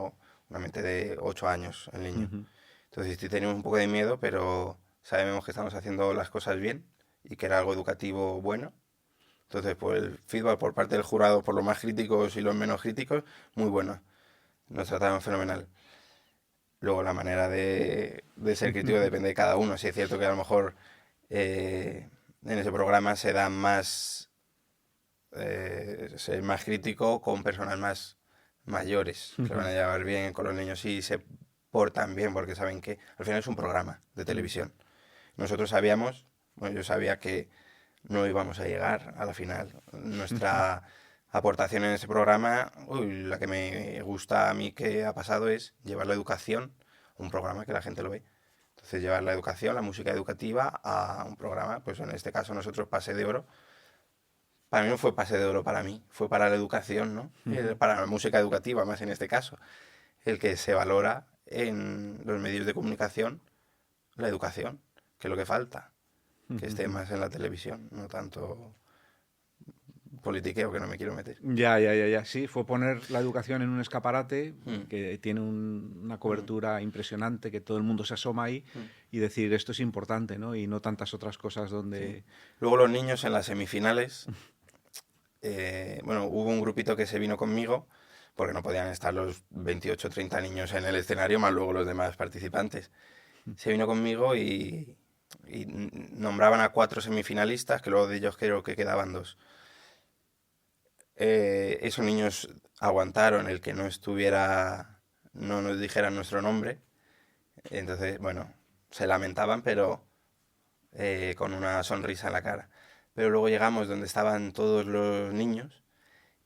[SPEAKER 1] una mente de 8 años, el niño. Entonces sí tenemos un poco de miedo, pero sabemos que estamos haciendo las cosas bien y que era algo educativo bueno. Entonces, pues el feedback por parte del jurado, por los más críticos y los menos críticos, muy bueno. Nos trataron fenomenal. Luego la manera de ser crítico depende de cada uno. Sí es cierto que a lo mejor en ese programa se da más ser más crítico con personas más mayores, que van a llevar bien con los niños y se portan bien porque saben que al final es un programa de televisión. Nosotros sabíamos, bueno, yo sabía que no íbamos a llegar a la final. Nuestra aportación en ese programa, la que me gusta a mí que ha pasado es llevar la educación a un programa que la gente lo ve. Entonces llevar la educación, la música educativa a un programa, pues en este caso nosotros Pase de Oro. Para mí no fue Pase de Oro para mí, fue para la educación, ¿no? Para la música educativa más en este caso. El que se valora en los medios de comunicación la educación, que es lo que falta, que esté más en la televisión, no tanto politiqueo, que no me quiero meter.
[SPEAKER 2] Ya. Sí, fue poner la educación en un escaparate que tiene una cobertura impresionante, que todo el mundo se asoma ahí y decir esto es importante, ¿no? Y no tantas otras cosas donde...
[SPEAKER 1] Sí. Luego los niños en las semifinales, bueno, hubo un grupito que se vino conmigo, porque no podían estar los 28 o 30 niños en el escenario, más luego los demás participantes. Se vino conmigo y nombraban a 4 semifinalistas, que luego de ellos creo que quedaban 2. Esos niños aguantaron el que no estuviera, no nos dijeran nuestro nombre. Entonces, bueno, se lamentaban, pero con una sonrisa en la cara. Pero luego llegamos donde estaban todos los niños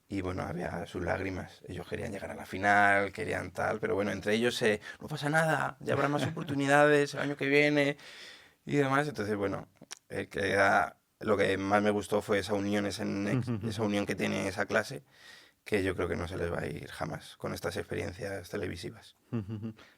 [SPEAKER 1] y bueno, había sus lágrimas. Ellos querían llegar a la final, querían tal, pero bueno, entre ellos no pasa nada, ya habrá más oportunidades el año que viene y demás. Entonces, bueno, lo que más me gustó fue esa unión, esa unión que tiene esa clase, que yo creo que no se les va a ir jamás con estas experiencias televisivas.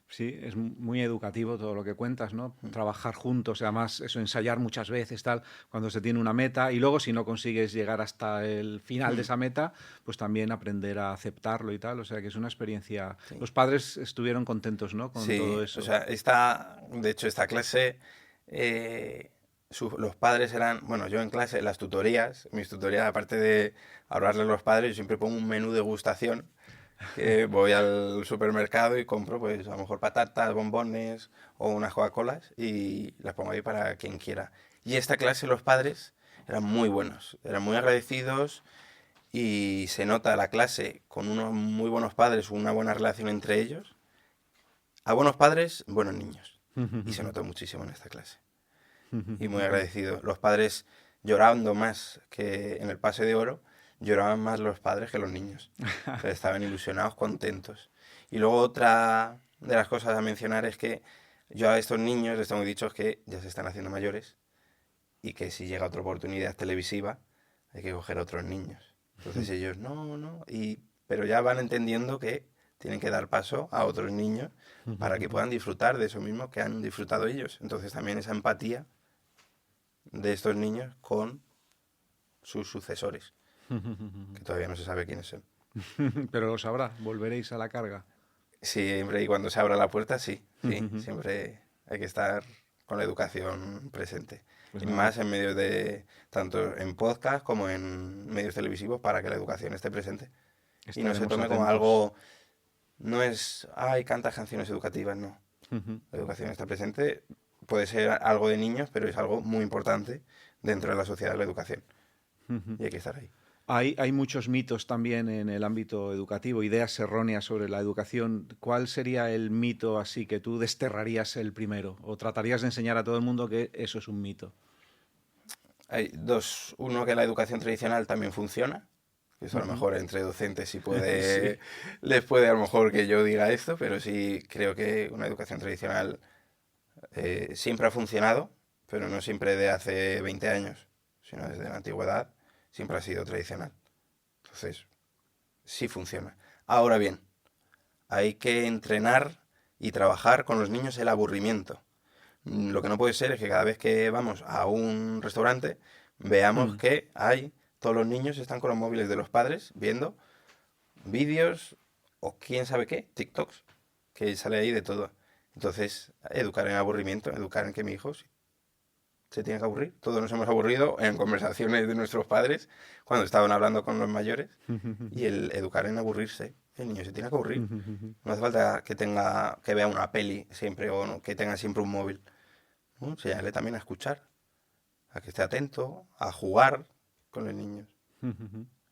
[SPEAKER 2] Sí, es muy educativo todo lo que cuentas, ¿no? Trabajar juntos, además eso, ensayar muchas veces, tal, cuando se tiene una meta y luego si no consigues llegar hasta el final de esa meta, pues también aprender a aceptarlo y tal, o sea que es una experiencia...
[SPEAKER 1] Sí.
[SPEAKER 2] Los padres estuvieron contentos, ¿no? Con todo eso.
[SPEAKER 1] O sea, de hecho esta clase, los padres eran, bueno, yo en clase, mis tutorías, aparte de hablarle a los padres, yo siempre pongo un menú de degustación. Que voy al supermercado y compro, pues a lo mejor patatas, bombones o unas Coca-Colas y las pongo ahí para quien quiera. Y esta clase los padres eran muy buenos, eran muy agradecidos y se nota la clase con unos muy buenos padres, una buena relación entre ellos. A buenos padres, buenos niños. Y se notó muchísimo en esta clase. Y muy agradecido. Los padres llorando más que en el pase de oro, lloraban más los padres que los niños. Estaban ilusionados, contentos. Y luego otra de las cosas a mencionar es que yo a estos niños les tengo dicho que ya se están haciendo mayores y que si llega otra oportunidad televisiva hay que coger a otros niños. Entonces ellos, no, pero ya van entendiendo que tienen que dar paso a otros niños para que puedan disfrutar de eso mismo que han disfrutado ellos. Entonces también esa empatía de estos niños con sus sucesores, que todavía no se sabe quiénes son.
[SPEAKER 2] Pero lo sabrá, volveréis a la carga.
[SPEAKER 1] Siempre y cuando se abra la puerta, sí, siempre hay que estar con la educación presente.
[SPEAKER 2] Pues
[SPEAKER 1] Y
[SPEAKER 2] nada.
[SPEAKER 1] más en medios de, tanto en podcast como en medios televisivos, para que la educación esté presente. Y no se
[SPEAKER 2] Estaremos
[SPEAKER 1] tome como
[SPEAKER 2] atentos.
[SPEAKER 1] algo, no es, ay, cantas canciones educativas, no. La educación está presente, puede ser algo de niños, pero es algo muy importante dentro de la sociedad de la educación. Y hay que estar ahí.
[SPEAKER 2] Hay muchos mitos también en el ámbito educativo, ideas erróneas sobre la educación. ¿Cuál sería el mito así que tú desterrarías el primero? ¿O tratarías de enseñar a todo el mundo que eso es un mito?
[SPEAKER 1] Hay dos, uno que la educación tradicional también funciona, que eso a lo mejor entre docentes sí puede,
[SPEAKER 2] Sí.
[SPEAKER 1] les puede a lo mejor que yo diga esto, pero sí creo que una educación tradicional siempre ha funcionado, pero no siempre de hace 20 años, sino desde la antigüedad, siempre ha sido tradicional. Entonces, sí funciona. Ahora bien, hay que entrenar y trabajar con los niños el aburrimiento. Lo que no puede ser es que cada vez que vamos a un restaurante veamos
[SPEAKER 2] Mm.
[SPEAKER 1] que hay todos los niños están con los móviles de los padres viendo vídeos o quién sabe qué, TikToks, que sale ahí de todo. Entonces, educar en aburrimiento, educar en que mi hijo se tiene que aburrir. Todos nos hemos aburrido en conversaciones de nuestros padres cuando estaban hablando con los mayores y el educar en aburrirse. El niño se tiene que aburrir. No hace falta que tenga, que vea una peli siempre o que tenga siempre un móvil. ¿No? Enseñarle también a escuchar, a que esté atento, a jugar con los niños.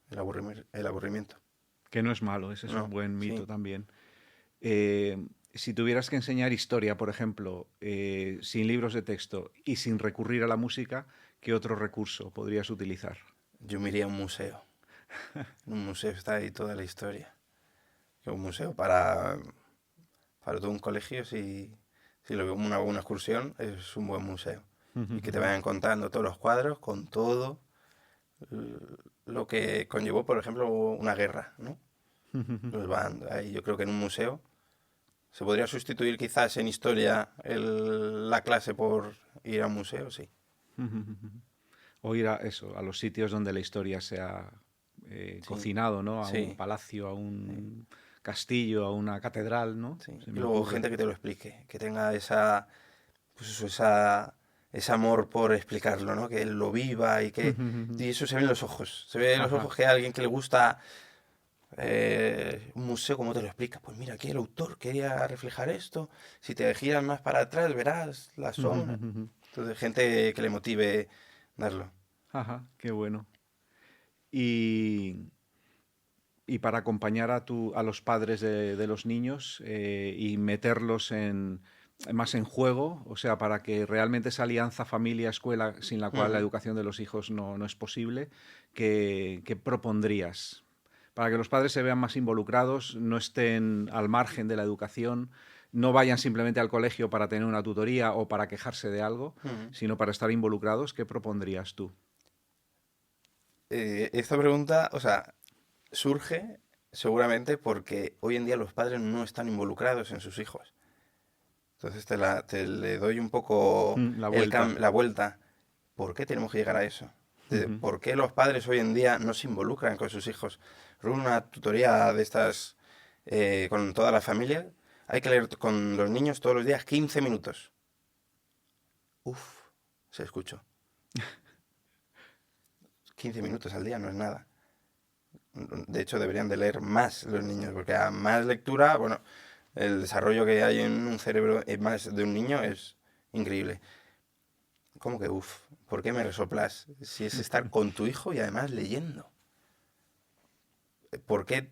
[SPEAKER 1] El aburrimiento.
[SPEAKER 2] Que no es malo, ese es un
[SPEAKER 1] No,
[SPEAKER 2] buen mito
[SPEAKER 1] sí.
[SPEAKER 2] también. Si tuvieras que enseñar historia, por ejemplo, sin libros de texto y sin recurrir a la música, ¿qué otro recurso podrías utilizar?
[SPEAKER 1] Yo me iría a un museo. En un museo está ahí toda la historia. Un museo para todo un colegio, si lo veo como una buena excursión, es un buen museo. Y que te vayan contando todos los cuadros con todo lo que conllevó, por ejemplo, una guerra, ¿no? Los van ahí. Yo creo que en un museo se podría sustituir quizás en historia la clase por ir a un museo, sí.
[SPEAKER 2] O ir a eso, a los sitios donde la historia se ha
[SPEAKER 1] Sí,
[SPEAKER 2] cocinado, ¿no? A un
[SPEAKER 1] sí,
[SPEAKER 2] palacio, a
[SPEAKER 1] sí,
[SPEAKER 2] un castillo, a una catedral, ¿no?
[SPEAKER 1] sí.
[SPEAKER 2] Se
[SPEAKER 1] Y
[SPEAKER 2] me
[SPEAKER 1] luego
[SPEAKER 2] ocurre.
[SPEAKER 1] gente que te lo explique, que tenga esa, pues eso, ese amor por explicarlo, ¿no? Que lo viva y eso se ve en los ojos. Se ve en los
[SPEAKER 2] Ajá.
[SPEAKER 1] ojos que a alguien que le gusta un museo, ¿cómo te lo explica? Pues mira, aquí el autor quería reflejar esto. Si te giras más para atrás, verás la sombra. Entonces, gente que le motive darlo.
[SPEAKER 2] Ajá, qué bueno. Y, y para acompañar a los padres de los niños y meterlos más en juego, o sea, para que realmente esa alianza familia-escuela sin la cual la
[SPEAKER 1] Ujú.
[SPEAKER 2] educación de los hijos no es posible, ¿qué propondrías? Para que los padres se vean más involucrados, no estén al margen de la educación, no vayan simplemente al colegio para tener una tutoría o para quejarse de algo,
[SPEAKER 1] Ujú.
[SPEAKER 2] sino para estar involucrados, ¿qué propondrías tú?
[SPEAKER 1] Esta pregunta, o sea, surge seguramente porque hoy en día los padres no están involucrados en sus hijos. Entonces te le doy un poco
[SPEAKER 2] La vuelta.
[SPEAKER 1] la vuelta. ¿Por qué tenemos que llegar a eso? ¿Por qué los padres hoy en día no se involucran con sus hijos? Una tutoría de estas con toda la familia. Hay que leer con los niños todos los días 15 minutos. Uf, se escuchó. 15 minutos al día no es nada. De hecho, deberían de leer más los niños, porque a más lectura, bueno, el desarrollo que hay en un cerebro más de un niño es increíble. ¿Cómo que uf? ¿Por qué me resoplas? Si es estar con tu hijo y además leyendo. ¿Por qué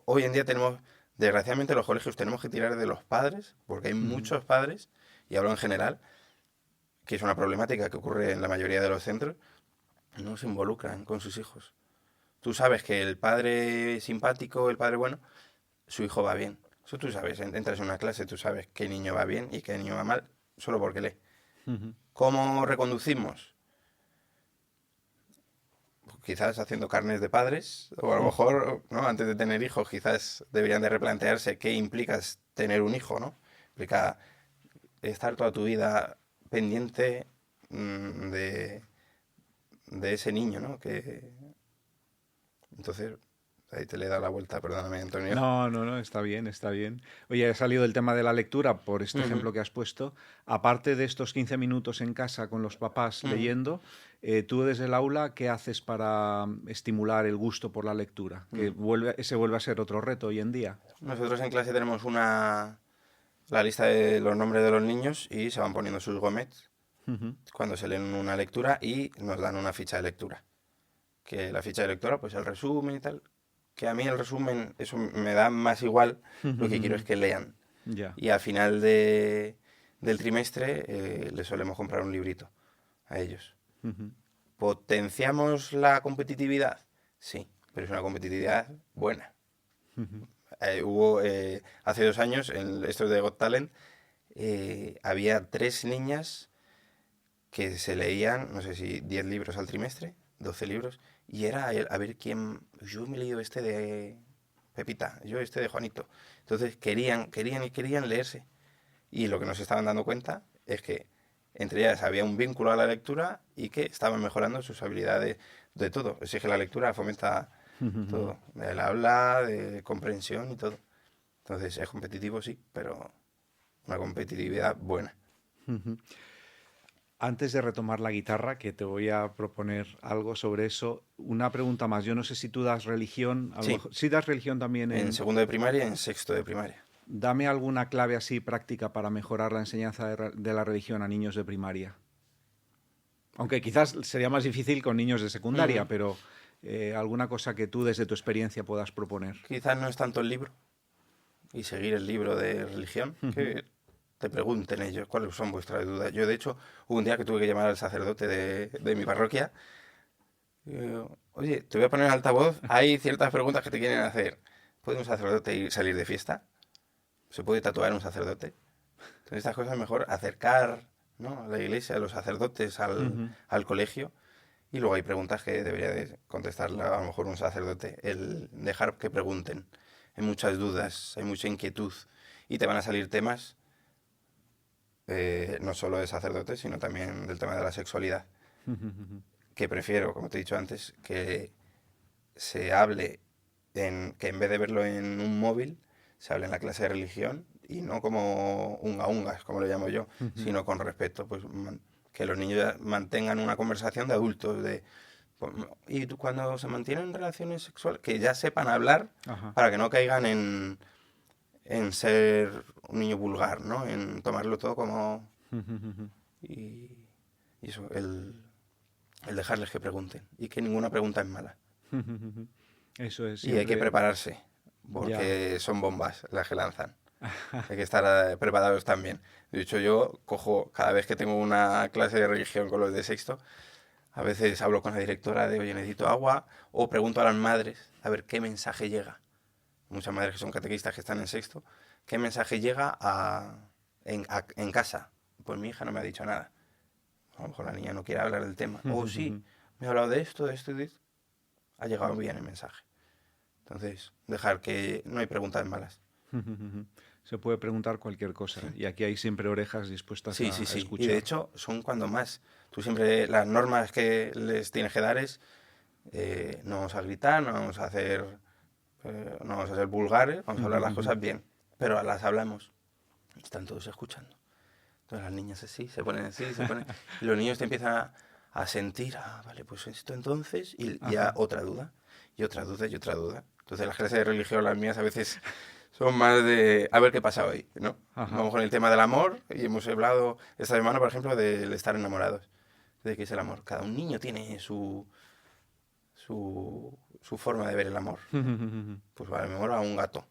[SPEAKER 1] hoy en día tenemos, desgraciadamente los colegios tenemos que tirar de los padres? Porque hay muchos padres, y hablo en general, que es una problemática que ocurre en la mayoría de los centros, no se involucran con sus hijos. Tú sabes que el padre simpático, el padre bueno, su hijo va bien. Eso tú sabes, entras en una clase, tú sabes qué niño va bien y qué niño va mal, solo porque lee. ¿Cómo reconducimos? Quizás haciendo carnes de padres, o a lo mejor, ¿no? Antes de tener hijos, quizás deberían de replantearse qué implica tener un hijo, ¿no? Implica estar toda tu vida pendiente de ese niño, ¿no? Entonces, ahí te le da la vuelta, perdóname, Antonio.
[SPEAKER 2] No, está bien, está bien. Oye, ha salido el tema de la lectura por este ejemplo que has puesto. Aparte de estos 15 minutos en casa con los papás leyendo, tú desde el aula, ¿qué haces para estimular el gusto por la lectura? Que ese vuelve a ser otro reto hoy en día.
[SPEAKER 1] Nosotros en clase tenemos la lista de los nombres de los niños y se van poniendo sus gomets cuando se leen una lectura y nos dan una ficha de lectura. Que la ficha de lectura, pues el resumen y tal, que a mí el resumen, eso me da más igual, lo que quiero es que lean.
[SPEAKER 2] Ya.
[SPEAKER 1] Y al final del trimestre les solemos comprar un librito a ellos. ¿Potenciamos la competitividad? Sí, pero es una competitividad buena. Hubo, hace 2 años, en esto de Got Talent, había 3 niñas que se leían, no sé si 10 libros al trimestre, 12 libros, y era a ver quién... Yo me he leído este de Pepita, yo este de Juanito. Entonces querían leerse. Y lo que nos estaban dando cuenta es que entre ellas había un vínculo a la lectura y que estaban mejorando sus habilidades de todo. Es que la lectura fomenta todo, del habla, de comprensión y todo. Entonces es competitivo, sí, pero una competitividad buena.
[SPEAKER 2] Antes de retomar la guitarra, que te voy a proponer algo sobre eso, una pregunta más. Yo no sé si tú das religión.
[SPEAKER 1] Sí.
[SPEAKER 2] ¿Sí das religión también
[SPEAKER 1] En segundo de primaria y en sexto de primaria.
[SPEAKER 2] Dame alguna clave así práctica para mejorar la enseñanza de la religión a niños de primaria. Aunque quizás sería más difícil con niños de secundaria, pero alguna cosa que tú desde tu experiencia puedas proponer.
[SPEAKER 1] Quizás no es tanto el libro y seguir el libro de religión, que te pregunten ellos cuáles son vuestras dudas. Yo, de hecho, hubo un día que tuve que llamar al sacerdote de mi parroquia. Oye, te voy a poner en altavoz, hay ciertas preguntas que te quieren hacer. ¿Puede un sacerdote salir de fiesta? ¿Se puede tatuar un sacerdote? Entonces estas cosas es mejor acercar, ¿no?, a la iglesia, a los sacerdotes, al colegio. Y luego hay preguntas que debería de contestar a lo mejor un sacerdote. El dejar que pregunten. Hay muchas dudas, hay mucha inquietud. Y te van a salir temas, no solo de sacerdotes, sino también del tema de la sexualidad. Que prefiero, como te he dicho antes, que se hable, que en vez de verlo en un móvil, se hable en la clase de religión y no como ungas, como lo llamo yo, sino con respeto. Pues que los niños mantengan una conversación de adultos, y cuando se mantienen relaciones sexuales, que ya sepan hablar para que no caigan en ser un niño vulgar, ¿no? En tomarlo todo como... y eso, el dejarles que pregunten y que ninguna pregunta es mala.
[SPEAKER 2] Eso es.
[SPEAKER 1] Y hay que prepararse, porque son bombas las que lanzan. Hay que estar preparados también. De hecho, yo cojo, cada vez que tengo una clase de religión con los de sexto, a veces hablo con la directora de, oye, necesito agua, o pregunto a las madres a ver qué mensaje llega. Muchas madres que son catequistas que están en sexto, ¿qué mensaje llega en casa? Pues mi hija no me ha dicho nada. A lo mejor la niña no quiere hablar del tema. O sí, me ha hablado de esto, de esto y de esto. Ha llegado bien el mensaje. Entonces, dejar que no hay preguntas malas.
[SPEAKER 2] Se puede preguntar cualquier cosa. Y aquí hay siempre orejas dispuestas a escuchar.
[SPEAKER 1] Y de hecho, son cuando más. Tú siempre, las normas que les tienes que dar es, no vamos a gritar, no vamos a hacer vulgares, vamos a hablar las cosas bien. Pero las hablamos. Están todos escuchando. Entonces las niñas así, se ponen y los niños te empiezan a sentir, vale, pues esto entonces, y ya otra duda, y otra duda, y otra duda. Entonces las clases de religión, las mías, a veces son más de a ver qué pasa hoy, ¿no? Vamos con el tema del amor, y hemos hablado esta semana, por ejemplo, del estar enamorados. de qué es el amor. Cada un niño tiene su forma de ver el amor. Pues vale, mejor a un gato,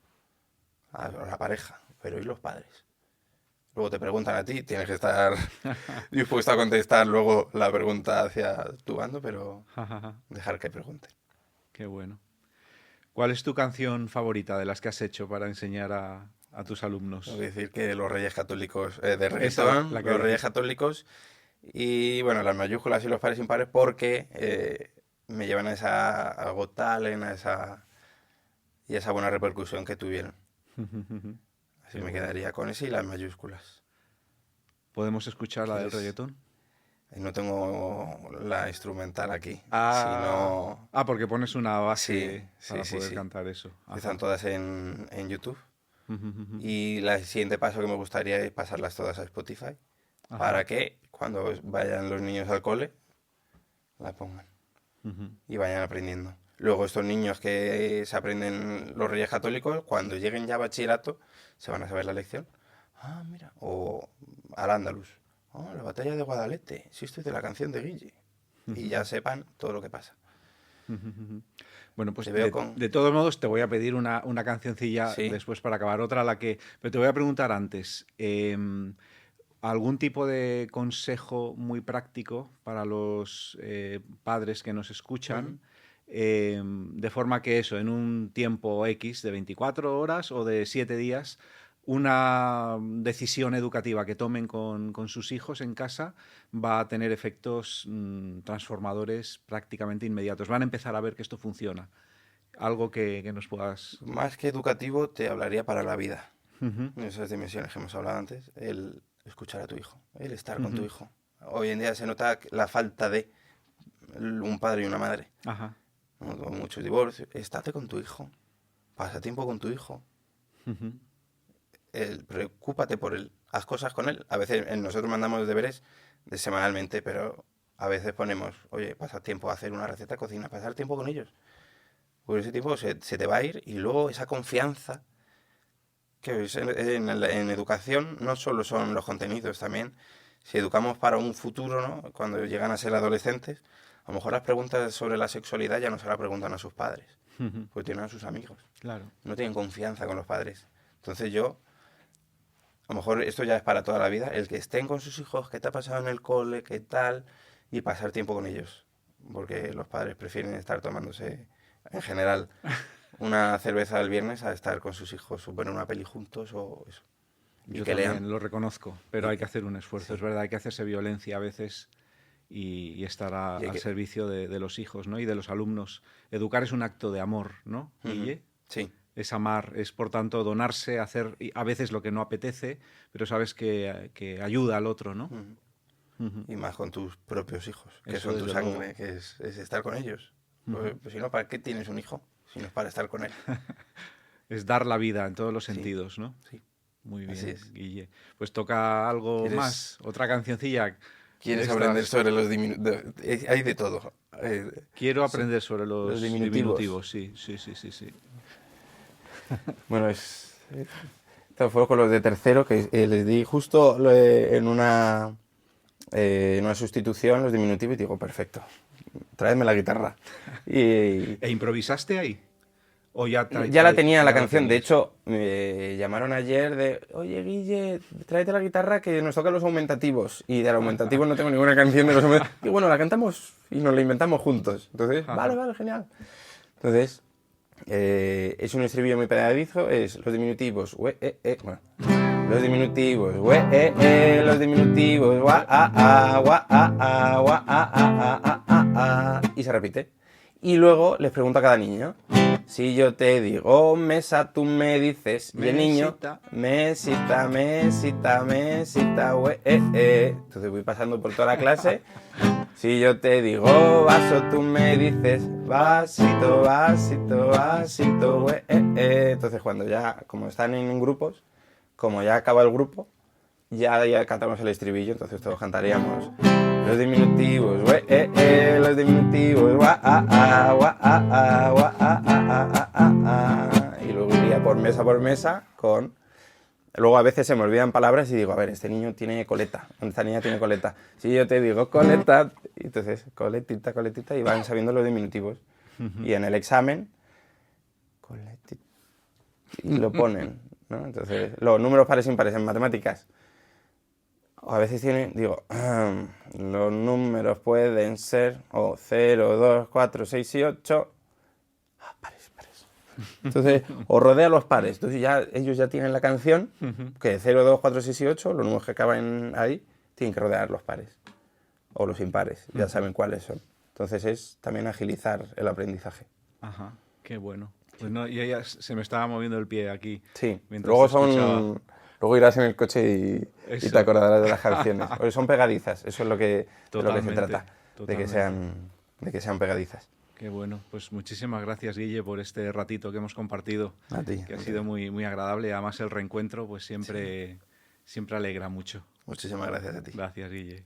[SPEAKER 1] a la pareja, pero ¿y los padres? Luego te preguntan a ti, tienes que estar dispuesto a contestar luego la pregunta hacia tu bando, pero dejar que pregunten.
[SPEAKER 2] Qué bueno. ¿Cuál es tu canción favorita de las que has hecho para enseñar a tus alumnos?
[SPEAKER 1] Tengo que decir que los Reyes Católicos de reggaetón, los Reyes Católicos, y bueno, las mayúsculas y los pares impares, porque me llevan a esa Got Talent, y esa buena repercusión que tuvieron. Así me quedaría con ese y las mayúsculas.
[SPEAKER 2] ¿Podemos escuchar la del reggaetón?
[SPEAKER 1] No tengo la instrumental aquí.
[SPEAKER 2] Porque pones una base para poder
[SPEAKER 1] sí.
[SPEAKER 2] cantar eso.
[SPEAKER 1] Están todas en YouTube. Y el siguiente paso que me gustaría es pasarlas todas a Spotify. Para que cuando vayan los niños al cole, la pongan. Y vayan aprendiendo. Luego estos niños que se aprenden los Reyes Católicos, cuando lleguen ya a bachillerato, se van a saber la lección. Ah, mira. O al Andaluz. Oh, la batalla de Guadalete. Sí, esto es de la canción de Guille. Y ya sepan todo lo que pasa.
[SPEAKER 2] Bueno, pues de todos modos te voy a pedir una cancioncilla después para acabar. Pero te voy a preguntar antes. ¿Algún tipo de consejo muy práctico para los padres que nos escuchan? De forma que eso, en un tiempo X de 24 horas o de 7 días, una decisión educativa que tomen con sus hijos en casa va a tener efectos transformadores prácticamente inmediatos. Van a empezar a ver que esto funciona. Algo que nos puedas...
[SPEAKER 1] Más que educativo, te hablaría para la vida. En esas dimensiones que hemos hablado antes, el escuchar a tu hijo, el estar con tu hijo. Hoy en día se nota la falta de un padre y una madre. Muchos divorcios. Estate con tu hijo. Pasa tiempo con tu hijo. Preocúpate por él. Haz cosas con él. A veces nosotros mandamos deberes semanalmente, pero a veces ponemos, oye, pasa tiempo a hacer una receta de cocina, pasar tiempo con ellos. Por ese tiempo se te va a ir y luego esa confianza que en educación no solo son los contenidos, también si educamos para un futuro, ¿no? Cuando llegan a ser adolescentes, a lo mejor las preguntas sobre la sexualidad ya no se las preguntan a sus padres, porque tienen a sus amigos.
[SPEAKER 2] Claro.
[SPEAKER 1] No tienen confianza con los padres. Entonces a lo mejor esto ya es para toda la vida, el que estén con sus hijos, qué te ha pasado en el cole, qué tal, y pasar tiempo con ellos, porque los padres prefieren estar tomándose, en general, una cerveza el viernes a estar con sus hijos o ver una peli juntos o eso.
[SPEAKER 2] Yo también lo reconozco, pero hay que hacer un esfuerzo, es verdad, hay que hacerse violencia a veces y estar al servicio de los hijos, ¿no? Y de los alumnos. Educar es un acto de amor, ¿no, Guille?
[SPEAKER 1] Sí.
[SPEAKER 2] Es amar, es por tanto donarse, hacer a veces lo que no apetece, pero sabes que ayuda al otro, ¿no?
[SPEAKER 1] Y más con tus propios hijos, que son tu sangre, que es estar con ellos. Pues si no, ¿para qué tienes un hijo? Si no es para estar con él.
[SPEAKER 2] Es dar la vida en todos los sentidos, ¿no?
[SPEAKER 1] Sí.
[SPEAKER 2] Muy bien, Guille. Pues toca algo más, otra cancioncilla.
[SPEAKER 1] ¿Quieres aprender sobre los diminutivos? Hay de todo.
[SPEAKER 2] Quiero aprender sobre los diminutivos, sí.
[SPEAKER 1] Bueno, esto fue con los de tercero, que les di justo en una sustitución los diminutivos y digo, perfecto, tráeme la guitarra.
[SPEAKER 2] ¿E improvisaste ahí? ¿O ya
[SPEAKER 1] la tenía la canción? De hecho, me llamaron ayer oye, Guille, tráete la guitarra que nos tocan los aumentativos. Y de los aumentativos no tengo ninguna canción de los aumentativos. Y bueno, la cantamos y nos la inventamos juntos. Entonces, vale, genial. Entonces, es un estribillo muy pegadizo, es los diminutivos, bueno, los diminutivos, los diminutivos, y se repite. Y luego les pregunto a cada niño, si yo te digo mesa, tú me dices, y el niño, mesita, entonces voy pasando por toda la clase. Si yo te digo vaso, tú me dices vasito, Entonces cuando como están en grupos, como ya acaba el grupo, ya cantamos el estribillo, entonces todos cantaríamos los diminutivos, los diminutivos, y luego iría por mesa con Luego a veces se me olvidan palabras y digo, a ver, este niño tiene coleta, esta niña tiene coleta. Si yo te digo coleta, entonces coletita, coletita, y van sabiendo los diminutivos. Y en el examen, coletita, y lo ponen, ¿no? Entonces, los números pares e impares en matemáticas, o a veces digo, los números pueden ser 0, 2, 4, 6 y 8, pares, pares. Entonces, o rodea los pares. Entonces ya ellos ya tienen la canción, que 0, 2, 4, 6 y 8, los números que acaban ahí, tienen que rodear los pares. O los impares, ya saben cuáles son. Entonces es también agilizar el aprendizaje.
[SPEAKER 2] Ajá, qué bueno. Pues no, y ya se me estaba moviendo el pie aquí.
[SPEAKER 1] Sí, luego
[SPEAKER 2] escuchaba.
[SPEAKER 1] Luego irás en el coche y te acordarás de las canciones. Porque son pegadizas, eso es de lo que se trata, de que sean pegadizas.
[SPEAKER 2] Qué bueno, pues muchísimas gracias, Guille, por este ratito que hemos compartido.
[SPEAKER 1] A ti.
[SPEAKER 2] Que ha sido muy, muy agradable. Además, el reencuentro pues siempre alegra mucho.
[SPEAKER 1] Muchísimas gracias a ti.
[SPEAKER 2] Gracias, Guille.